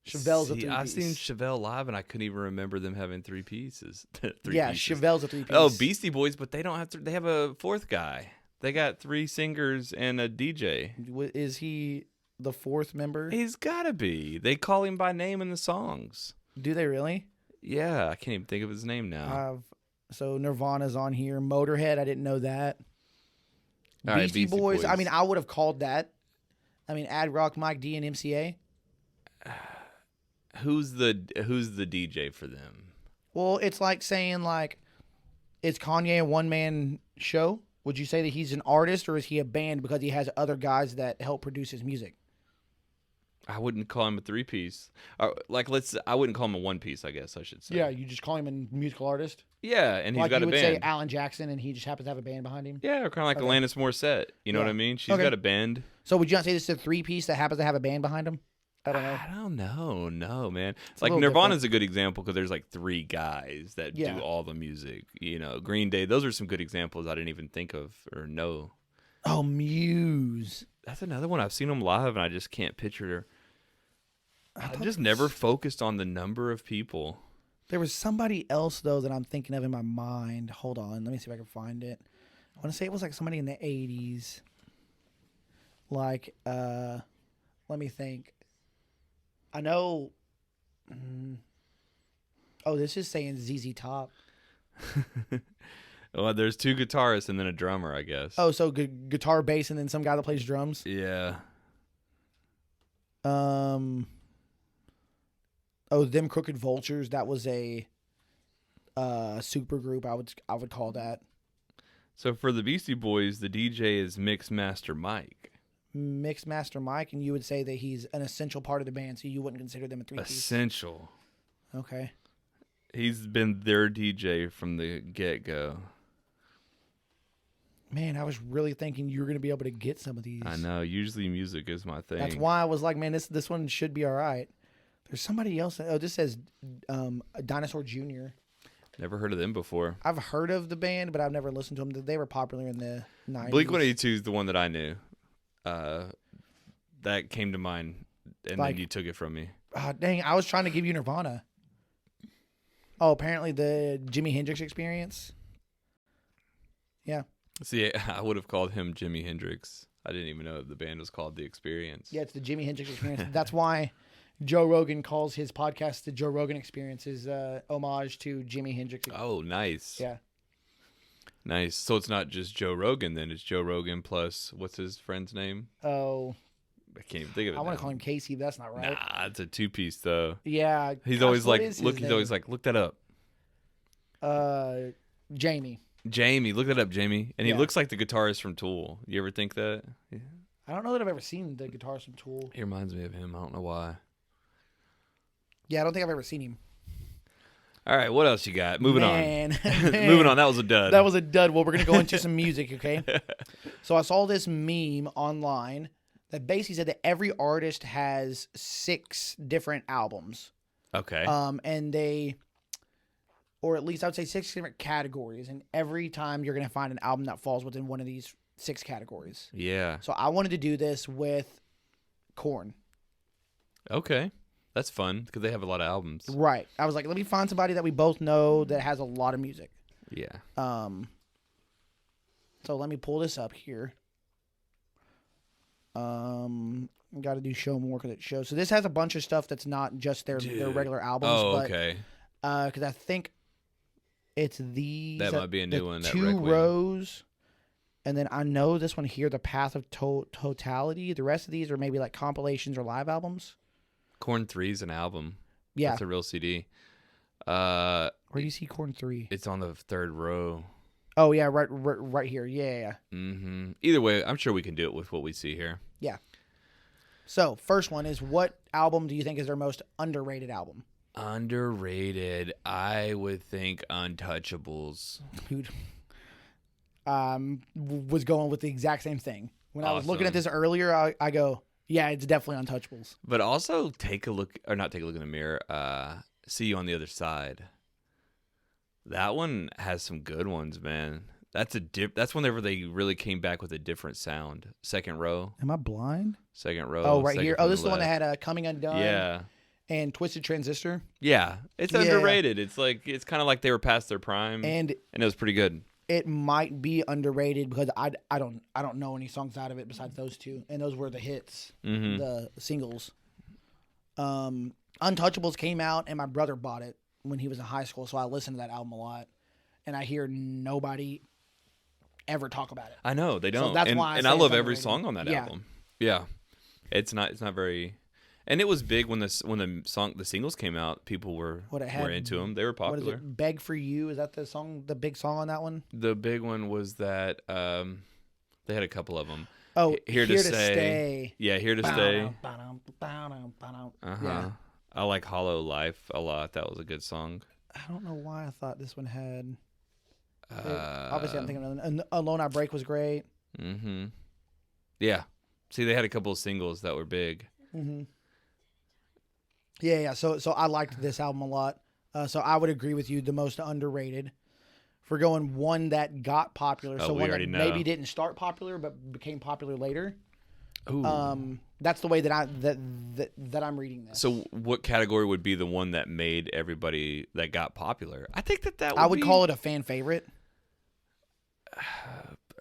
Chevelle's a 3-piece. I've seen Chevelle live, and I couldn't even remember them having 3 pieces. Chevelle's a 3-piece. Oh, Beastie Boys, but they don't have to. They have a 4th guy. They got 3 singers and a DJ. Is he the 4th member? He's got to be. They call him by name in the songs. Do they really? Yeah, I can't even think of his name now. So Nirvana's on here. Motorhead, I didn't know that. Beastie Boys. I would have called that. Ad Rock, Mike D, and MCA. Who's the DJ for them? Well, it's like saying is Kanye a one-man show? Would you say that he's an artist, or is he a band because he has other guys that help produce his music? I wouldn't call him a 3-piece. I wouldn't call him a 1-piece, I guess I should say. Yeah, you just call him a musical artist? Yeah, and he's got a band. Like you would say Alan Jackson, and he just happens to have a band behind him? Yeah, kind of like Alanis Morissette. You know what I mean? She's got a band. So would you not say this is a 3-piece that happens to have a band behind him? I don't know. No, man. It's like Nirvana's a good example because there's 3 guys that do all the music. Green Day. Those are some good examples I didn't even think of or know. Oh, Muse. That's another one. I've seen them live and I just can't picture. I just never focused on the number of people. There was somebody else though that I'm thinking of in my mind. Hold on, let me see if I can find it. I want to say it was somebody in the 80s. Let me think. I know. This is saying ZZ Top. Well, there's 2 guitarists and then a drummer, I guess. Oh, so guitar, bass, and then some guy that plays drums. Yeah. Them Crooked Vultures. That was a super group. I would call that. So for the Beastie Boys, the DJ is Mixmaster Mike. Mixmaster Mike, and you would say that he's an essential part of the band, so you wouldn't consider them a 3-piece. Essential. Okay. He's been their DJ from the get-go. Man, I was really thinking you were going to be able to get some of these. I know. Usually music is my thing. That's why I was like, man, this one should be all right. There's somebody else. This says Dinosaur Jr. Never heard of them before. I've heard of the band, but I've never listened to them. They were popular in the 90s. Blink-182 is the one that I knew. that came to mind, and Like, then you took it from me. Dang, I was trying to give you Nirvana. Oh, apparently the Jimi Hendrix Experience. Yeah. See, I would have called him Jimi Hendrix. I didn't even know the band was called The Experience. Yeah, it's the Jimi Hendrix Experience. That's why Joe Rogan calls his podcast the Joe Rogan Experience, is homage to Jimi Hendrix. Oh, nice. Yeah. Nice. So it's not just Joe Rogan then. It's Joe Rogan plus, what's his friend's name? Oh. I can't even think of it. I want to call him Casey, but that's not right. Nah, it's a two-piece though. Yeah. He's always like, look that up. Jamie. Jamie, look that up, Jamie. And he looks like the guitarist from Tool. You ever think that? Yeah. I don't know that I've ever seen the guitarist from Tool. He reminds me of him. I don't know why. Yeah, I don't think I've ever seen him. All right, what else you got? Moving on. Man. Moving on. That was a dud. That was a dud. Well, we're going to go into some music, okay? So I saw this meme online that basically said that every artist has 6 different albums. Okay. And they, or at least I would say 6 different categories. And every time you're going to find an album that falls within one of these 6 categories. Yeah. So I wanted to do this with Korn. Okay. That's fun because they have a lot of albums. Right. I was like, let me find somebody that we both know that has a lot of music. Yeah. So let me pull this up here. Got to do show more because it shows. So this has a bunch of stuff that's not just their regular albums. Oh, okay. Because I think it's these. That might be a new one. That 2 Requiem. rows. And then I know this one here, The Path of Totality. The rest of these are maybe like compilations or live albums. Korn 3 is an album. Yeah. It's a real CD. Where do you see Korn 3? It's on the 3rd row. Oh, yeah, right here. Yeah. Mm-hmm. Either way, I'm sure we can do it with what we see here. Yeah. So, first one is, what album do you think is their most underrated album? Underrated. I would think Untouchables. Dude. Was going with the exact same thing. When I was looking at this earlier, I go, yeah, it's definitely Untouchables. But also not take a look in the mirror. See You on the Other Side. That one has some good ones, man. That's whenever they really came back with a different sound. 2nd row. Am I blind? 2nd row. Oh, right here. Oh, this is the one left. that had Coming Undone. Yeah. And Twisted Transistor. Yeah, it's underrated. It's kind of like they were past their prime, and it was pretty good. It might be underrated because I don't know any songs out of it besides those 2, and those were the hits, the singles. Untouchables came out, and my brother bought it when he was in high school, so I listened to that album a lot, and I hear nobody ever talk about it. I know they don't. So that's why I love every song on that album. Yeah, it's not very. And it was big when the singles came out. People were into them. They were popular. What is it? Beg for You? Is that the song? The big song on that one? The big one was that they had a couple of them. Oh, Here to Stay. Yeah, Here to Stay. Yeah. I like Hollow Life a lot. That was a good song. I don't know why I thought this one had. Obviously, I'm thinking of Alone I Break was great. Mm-hmm. Yeah. See, they had a couple of singles that were big. Mm-hmm. Yeah. So I liked this album a lot. So I would agree with you. The most underrated. For going one that got popular, so one that maybe didn't start popular but became popular later. Ooh. That's the way that I'm reading this. So what category would be the one that made everybody that got popular? I think that I would call it a fan favorite.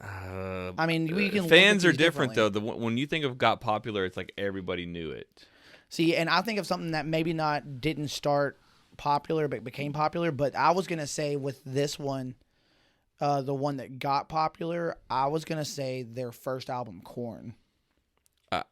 I mean, we can fans are different though. When you think of got popular, it's like everybody knew it. See, and I think of something that maybe didn't start popular but became popular. But I was gonna say with this one, the one that got popular, I was gonna say their first album, Korn.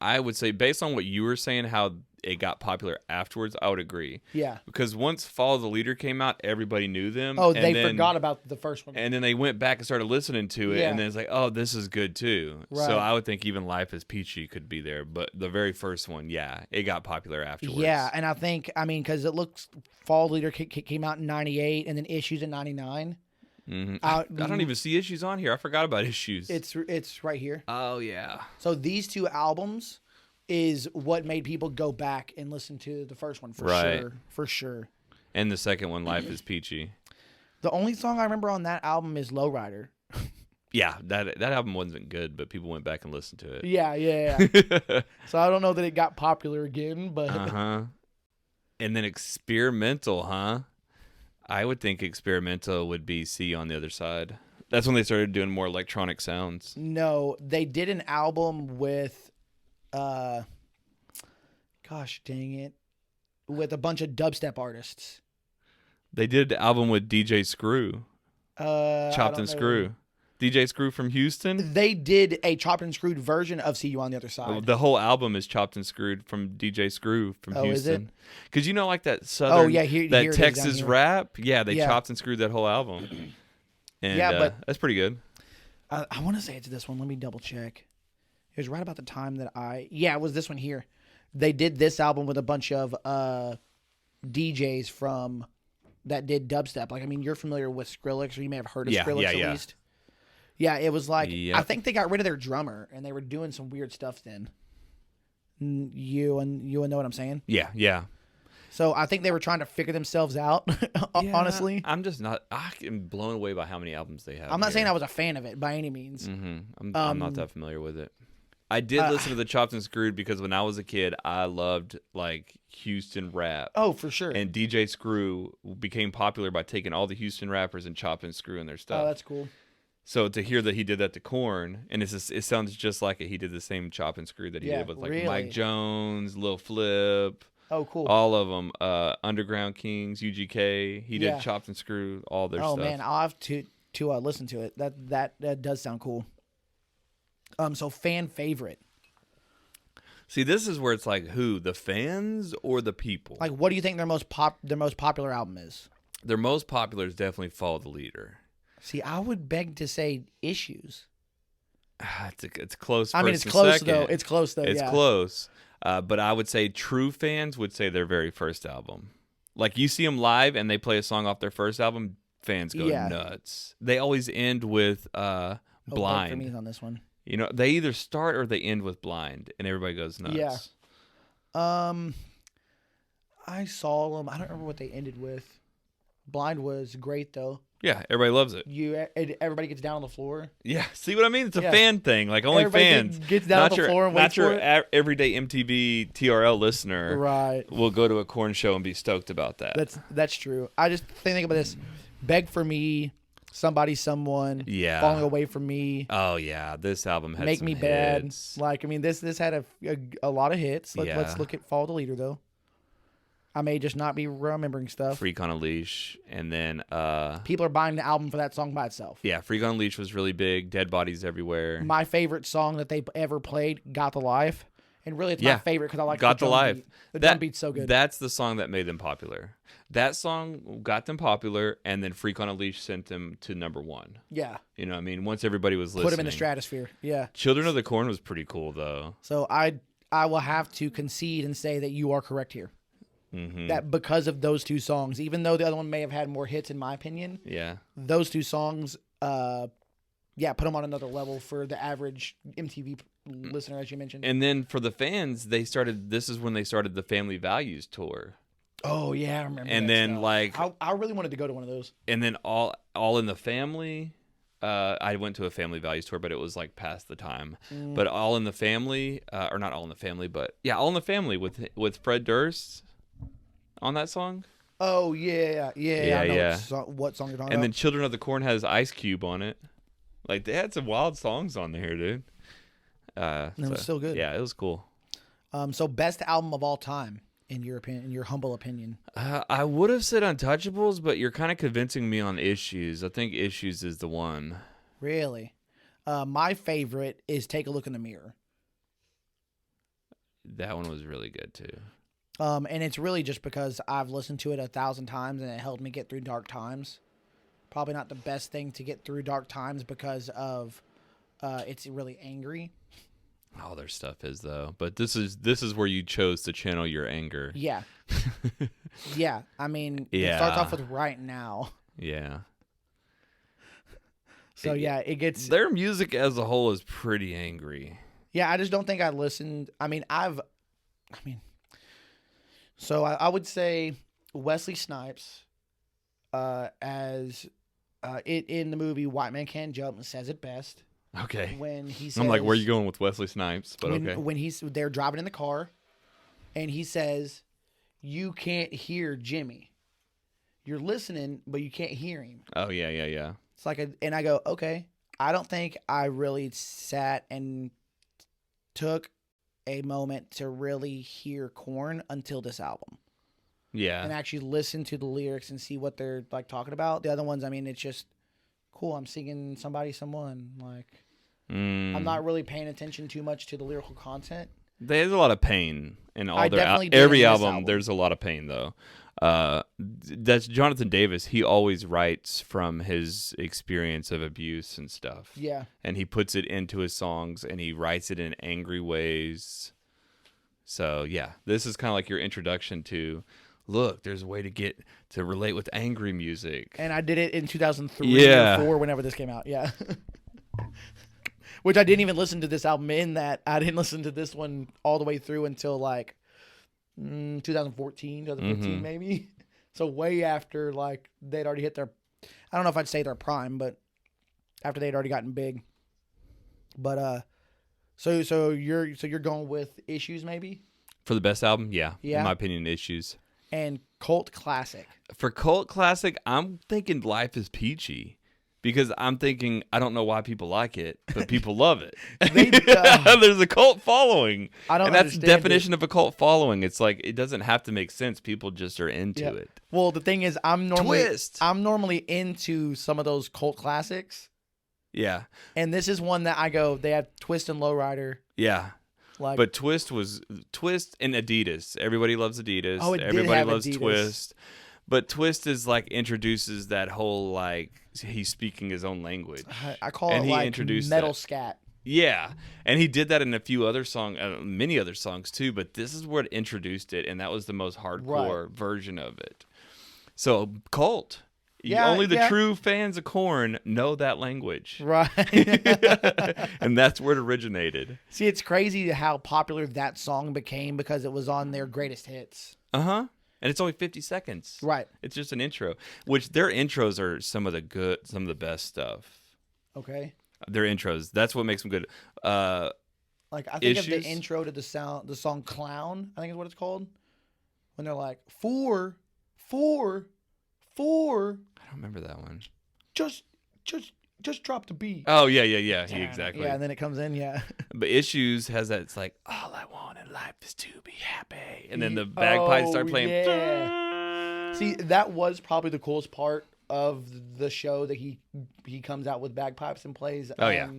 I would say, based on what you were saying, how it got popular afterwards, I would agree. Yeah. Because once Follow the Leader came out, everybody knew them. Oh, they forgot about the first one. And then they went back and started listening to it, and then it's like, oh, this is good too. Right. So I would think even Life is Peachy could be there. But the very first one, it got popular afterwards. Yeah, and I mean, because it looks, Follow the Leader came out in 98, and then Issues in 99. Mm-hmm. I don't even see Issues on here. I forgot about Issues. It's right here. Oh yeah. So these 2 albums is what made people go back and listen to the first one for sure. And the second one, Life is Peachy. The only song I remember on that album is Lowrider. Yeah, that album wasn't good, but people went back and listened to it. Yeah. So I don't know that it got popular again, but And then experimental, huh? I would think experimental would be C on the other side. That's when they started doing more electronic sounds. No, they did an album with, gosh dang it, with a bunch of dubstep artists. They did an album with DJ Screw. Chopped and Screw. DJ Screw from Houston? They did a chopped and screwed version of See You on the Other Side. The whole album is chopped and screwed from DJ Screw from Houston. Is it? Because like that Southern, here Texas rap? Yeah, they chopped and screwed that whole album. And but that's pretty good. I want to say it's this one. Let me double check. It was right about the time that it was this one here. They did this album with a bunch of DJs from that did dubstep. Like, I mean, you're familiar with Skrillex, or you may have heard of Skrillex at least. Yeah, it was like, I think they got rid of their drummer, and they were doing some weird stuff then. You know what I'm saying? Yeah. So I think they were trying to figure themselves out, honestly. I'm just not, I'm blown away by how many albums they have. I'm not saying I was a fan of it by any means. Mm-hmm. I'm not that familiar with it. I did listen to the Chopped and Screwed because when I was a kid, I loved like Houston rap. Oh, for sure. And DJ Screw became popular by taking all the Houston rappers and chopping and screwing their stuff. Oh, that's cool. So to hear that he did that to Korn, and it sounds just like it. He did the same chop and screw that he did with like Mike Jones, Lil Flip. Oh, cool. All of them. Underground Kings, UGK. He did chopped and screw, all their stuff. Oh man, I'll have to listen to it. That does sound cool. So fan favorite. See, this is where it's like who, the fans or the people? Like, what do you think their most popular album is? Their most popular is definitely Follow the Leader. See, I would beg to say Issues. It's close. I mean, it's close though. It's close though. It's close. But I would say true fans would say their very first album. Like you see them live and they play a song off their first album, fans go nuts. They always end with Blind. For me on this one. You know, they either start or they end with Blind, and everybody goes nuts. Yeah. I saw them. I don't remember what they ended with. Blind was great though. Yeah, everybody loves it. Everybody gets down on the floor. Yeah, see what I mean? It's a fan thing. Like only everybody fans gets down on the floor and waits for it. Not your everyday MTV TRL listener. Right. Will go to a Korn show and be stoked about that. That's true. I just think about this. Beg for Me, Somebody, Someone. Yeah. Falling Away from Me. Oh yeah, this album had Make some Me hits. Bad. Like I mean, this had a lot of hits. Let's look at Follow the Leader though. I may just not be remembering stuff. Freak on a Leash, and then people are buying the album for that song by itself. Yeah, Freak on a Leash was really big. Dead Bodies Everywhere. My favorite song that they ever played, Got the Life, and really it's my favorite because I like Got the Life. The drum beat's so good. That's the song that made them popular. That song got them popular, and then Freak on a Leash sent them to number one. Yeah. You know what I mean? Once everybody was listening. Put them in the stratosphere. Yeah. Children of the Corn was pretty cool though. So I will have to concede and say that you are correct here. Mm-hmm. That because of those two songs, even though the other one may have had more hits in my opinion, those two songs, put them on another level for the average MTV listener, as you mentioned. And then for the fans, this is when they started the Family Values tour. Oh yeah, I remember. And then like I really wanted to go to one of those. And then all in the Family. I went to a Family Values tour, but it was like past the time. But All in the Family, or not All in the Family, but All in the Family with Fred Durst. On that song? Oh, yeah. I know what song you're talking about. And then Children of the Corn has Ice Cube on it. Like, they had some wild songs on there, dude. It was still good. Yeah, it was cool. So, best album of all time, in your opinion, in your humble opinion? I would have said Untouchables, but you're kind of convincing me on Issues. I think Issues is the one. Really? My favorite is Take a Look in the Mirror. That one was really good, too. And it's really just because I've listened to it 1,000 times and it helped me get through dark times. Probably not the best thing to get through dark times because of it's really angry. Oh, their stuff is though. But this is where you chose to channel your anger. Yeah. Yeah. I mean, it starts off with Right Now. Yeah. So it gets their music as a whole is pretty angry. Yeah, I just don't think I listened. So I would say Wesley Snipes as in the movie White Man Can't Jump says it best. Okay. When he says, I'm like, where are you going with Wesley Snipes? But okay. When they're driving in the car, and he says, "You can't hear Jimmy. You're listening, but you can't hear him." Oh yeah. It's like and I go, okay. I don't think I really sat and took a moment to really hear Korn until this album. Yeah. And actually listen to the lyrics and see what they're like talking about. The other ones, I mean, it's just cool. I'm singing someone. Like, I'm not really paying attention too much to the lyrical content. There's a lot of pain in all every album. There's a lot of pain though. That's Jonathan Davis. He always writes from his experience of abuse and stuff. Yeah. And he puts it into his songs, and he writes it in angry ways. So yeah, this is kind of like your introduction to, look, there's a way to relate with angry music. And I did it in 2003 or 4, whenever this came out. Yeah. Which I didn't even listen to this album in that. I didn't listen to this one all the way through until like 2014, 2015 maybe. So way after like they'd already hit their, I don't know if I'd say their prime, but after they'd already gotten big. But so you're going with Issues maybe? For the best album, yeah. In my opinion, Issues. And cult classic. For cult classic, I'm thinking Life is Peachy. Because I'm thinking, I don't know why people like it, but people love it. There's a cult following. And that's the definition of a cult following. It's like, it doesn't have to make sense. People just are into it. Well, the thing is, I'm normally into some of those cult classics. Yeah. And this is one that I go, they have Twist and Lowrider. Yeah. Like, but Twist and Adidas. Everybody loves Adidas. Oh, everybody loves Adidas. Twist. But Twist is like introduces that whole like he's speaking his own language. I call it like metal scat. Yeah, and he did that in a few other songs, many other songs too. But this is what introduced it, and that was the most hardcore version of it. So cult. Yeah, only the true fans of Korn know that language. Right. And that's where it originated. See, it's crazy how popular that song became because it was on their greatest hits. Uh-huh. And it's only 50 seconds. Right. It's just an intro, which their intros are some of the best stuff. Okay. Their intros. That's what makes them good. Like I think of the intro to the song Clown, I think is what it's called. When they're like, 4, 4, 4. I don't remember that one. Just drop the beat. Oh, yeah. Exactly. Yeah, and then it comes in, yeah. But Issues has that, it's like, all I want in life is to be happy. And then the bagpipes start playing. Yeah. See, that was probably the coolest part of the show, that he comes out with bagpipes and plays. Oh, yeah.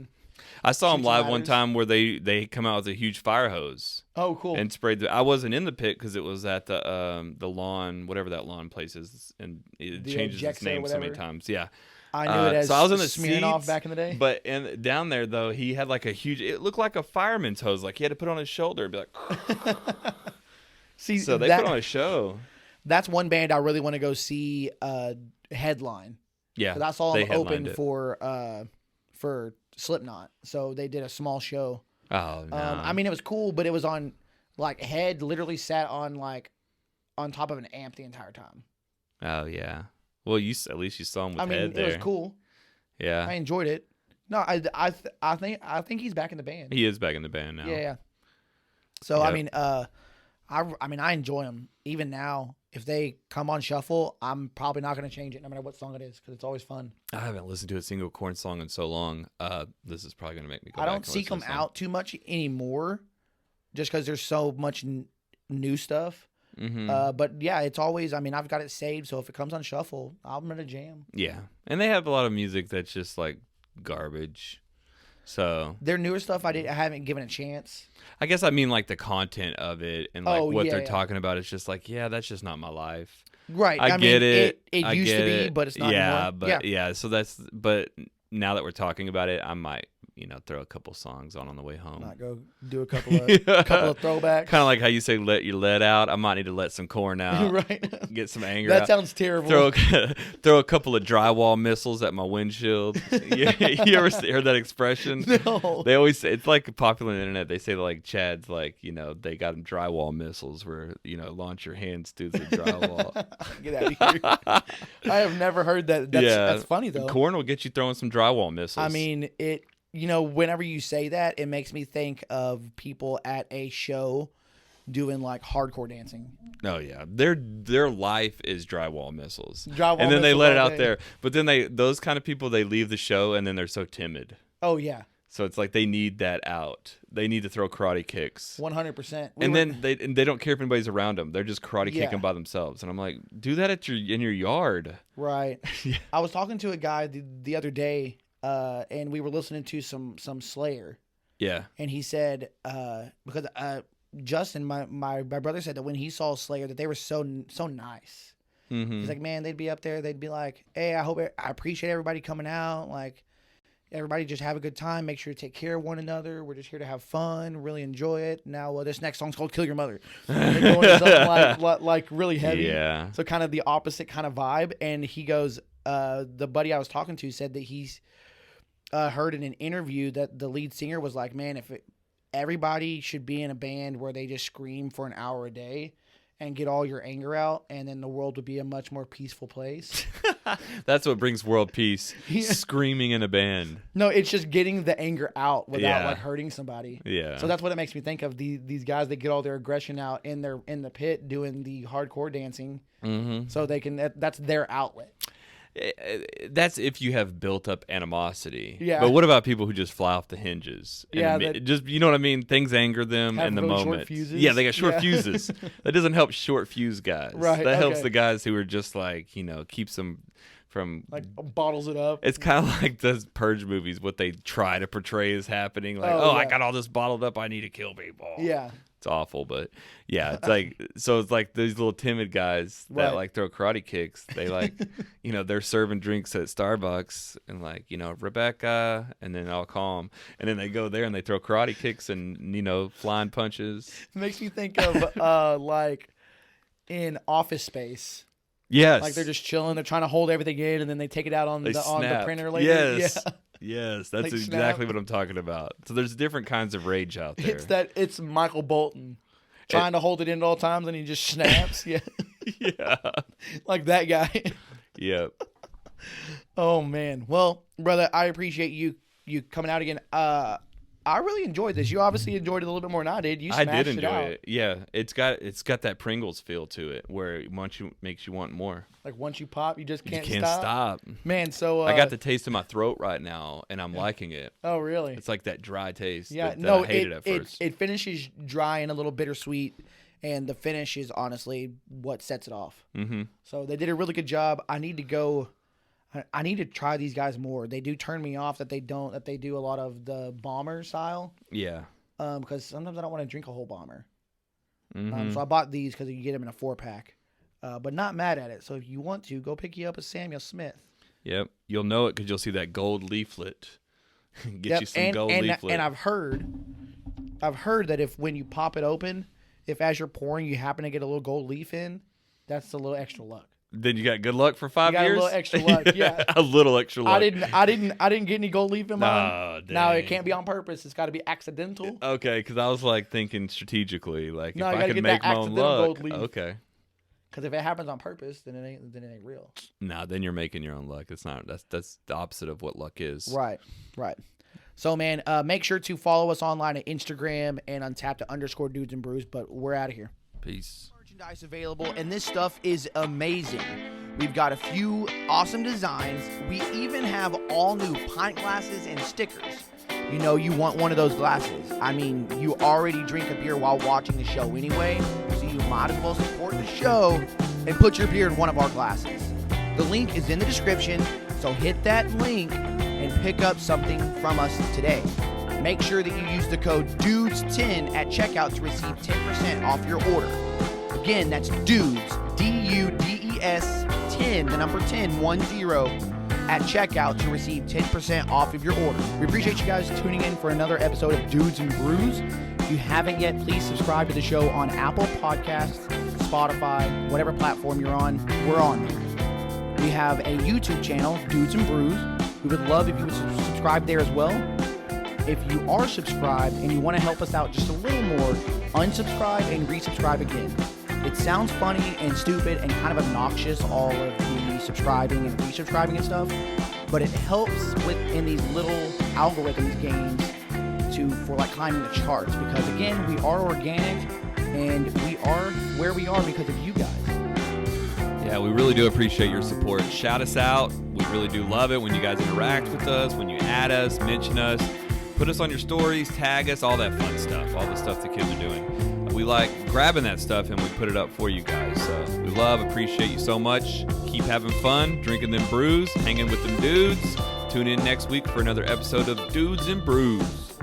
I saw him live one time where they come out with a huge fire hose. Oh, cool. And sprayed I wasn't in the pit because it was at the lawn, whatever that lawn place is. And it changes its name so many times. Yeah. I knew it as so I was in the Smirnoff back in the day. But down there, though, he had like it looked like a fireman's hose. Like he had to put on his shoulder and be like, see, so they put on a show. That's one band I really want to go see headline. Yeah. Because I saw them open for Slipknot. So they did a small show. Oh, no. I mean, it was cool, but it was on, like, Head literally sat on top of an amp the entire time. Oh, yeah. Well, at least you saw him with Head there. It was cool. Yeah. I enjoyed it. No, I think he's back in the band. He is back in the band now. Yeah. So, yep. I enjoy them. Even now, if they come on shuffle, I'm probably not going to change it no matter what song it is because it's always fun. I haven't listened to a single Korn song in so long. This is probably going to make me go I back don't seek them out too much anymore just because there's so much new stuff. Mm-hmm. But yeah, it's always, I've got it saved, so if it comes on shuffle, I'm going to jam. Yeah. And they have a lot of music that's just like garbage. So their newer stuff I haven't given a chance. I guess I mean like the content of it and like what they're talking about. It's just like, yeah, that's just not my life. Right. I get it. It used to be, but it's not anymore. But so but now that we're talking about it, I might throw a couple songs on the way home. Not go do a couple of throwbacks. Kind of like how you say let your lead out. I might need to let some corn out. Right. Get some anger That out. sounds terrible. Throw a couple of drywall missiles at my windshield. You ever heard that expression? No. They always say, it's like popular on the internet. They say like Chad's like, they got them drywall missiles where, launch your hands through the drywall. Get out of here. I have never heard that. That's funny though. Corn will get you throwing some drywall missiles. I mean, whenever you say that, it makes me think of people at a show doing like hardcore dancing. Oh yeah, their life is drywall missiles. And then they let it out there. But then those kind of people, they leave the show and then they're so timid. Oh yeah. So it's like they need that out. They need to throw karate kicks. 100%. Then they don't care if anybody's around them. They're just karate kicking by themselves. And I'm like, do that in your yard. Right. Yeah. I was talking to a guy the other day, and we were listening to some Slayer. Yeah. And he said, because Justin, my brother said that when he saw Slayer, that they were so nice. Mm-hmm. He's like, man, they'd be up there. They'd be like, hey, I appreciate everybody coming out. Like, everybody just have a good time. Make sure to take care of one another. We're just here to have fun, really enjoy it. Now, this next song's called "Kill Your Mother." They're going to something like really heavy. Yeah. So kind of the opposite kind of vibe. And he goes, the buddy I was talking to said that he's heard in an interview that the lead singer was like, man, everybody should be in a band where they just scream for an hour a day and get all your anger out, and then the world would be a much more peaceful place. That's what brings world peace. Screaming in a band. No, it's just getting the anger out without like hurting somebody. Yeah. So that's what it makes me think of, these guys that get all their aggression out in the pit doing the hardcore dancing. Mm-hmm. So they can that's their outlet. That's if you have built up animosity. Yeah. But what about people who just fly off the hinges? Yeah. Just, you know what I mean? Things anger them in the really moment. short fuses. Yeah, they got short fuses. That doesn't help short fuse guys. Right. That helps the guys who are just like, keeps them from like bottles it up. It's kind of like those Purge movies, what they try to portray as happening. Like, I got all this bottled up. I need to kill people. Yeah. It's awful, but yeah, it's like, so it's like these little timid guys that like throw karate kicks. They like, they're serving drinks at Starbucks and like, Rebecca, and then I'll call them. And then they go there and they throw karate kicks and, flying punches. It makes me think of like in Office Space. Yes. Like they're just chilling. They're trying to hold everything in and then they take it out on the printer later. Yes. Yeah. Yes, that's exactly what I'm talking about. So there's different kinds of rage out there. It's Michael Bolton trying to hold it in at all times and he just snaps. Yeah. Yeah. Like that guy. Yep. Oh man. Well, brother, I appreciate you coming out again. I really enjoyed this. You obviously enjoyed it a little bit more than I did. I did enjoy it. Yeah, it's got that Pringles feel to it, where makes you want more. Like once you pop, you just can't stop. Man, so I got the taste in my throat right now, and I'm liking it. Oh, really? It's like that dry taste. Yeah, that I hated at first. It finishes dry and a little bittersweet, and the finish is honestly what sets it off. Mm-hmm. So they did a really good job. I need to try these guys more. They do turn me off that they do a lot of the bomber style. Yeah. Because sometimes I don't want to drink a whole bomber. Mm-hmm. So I bought these because you get them in a 4-pack. But not mad at it. So if you want to, go pick you up a Samuel Smith. Yep. You'll know it because you'll see that gold leaflet. You some gold leaflet. And I've heard that when you pop it open, if as you're pouring you happen to get a little gold leaf in, that's a little extra luck. Then you got good luck for 5 years? A little extra luck, yeah. A little extra luck. I didn't get any gold leaf in mine. No, now it can't be on purpose. It's got to be accidental. Okay, because I was like thinking strategically, like no, if I could make my own luck. Okay. Because if it happens on purpose, then it ain't real. Nah, then you're making your own luck. It's not. That's the opposite of what luck is. Right. So man, make sure to follow us online at Instagram and Untappd @ Dudes&Brews. But we're out of here. Peace. Merchandise available, and this stuff is amazing. We've got a few awesome designs. We even have all new pint glasses and stickers. You want one of those glasses. I mean, you already drink a beer while watching the show anyway, so you might as well support the show and put your beer in one of our glasses. The link is in the description, so hit that link and pick up something from us today. Make sure that you use the code DUDES10 at checkout to receive 10% off your order. Again, that's DUDES, DUDES 10, the number 10, 10, at checkout to receive 10% off of your order. We appreciate you guys tuning in for another episode of Dudes and Brews. If you haven't yet, please subscribe to the show on Apple Podcasts, Spotify, whatever platform you're on. We're on there. We have a YouTube channel, Dudes and Brews. We would love if you would subscribe there as well. If you are subscribed and you want to help us out just a little more, unsubscribe and resubscribe again. It sounds funny and stupid and kind of obnoxious, all of the subscribing and resubscribing and stuff, but it helps within these little algorithms games for like climbing the charts, because again, we are organic and we are where we are because of you guys. Yeah, we really do appreciate your support. Shout us out. We really do love it when you guys interact with us, when you add us, mention us, put us on your stories, tag us, all that fun stuff, all the stuff the kids are doing. We like grabbing that stuff and we put it up for you guys. So we appreciate you so much. Keep having fun, drinking them brews, hanging with them dudes. Tune in next week for another episode of Dudes and Brews.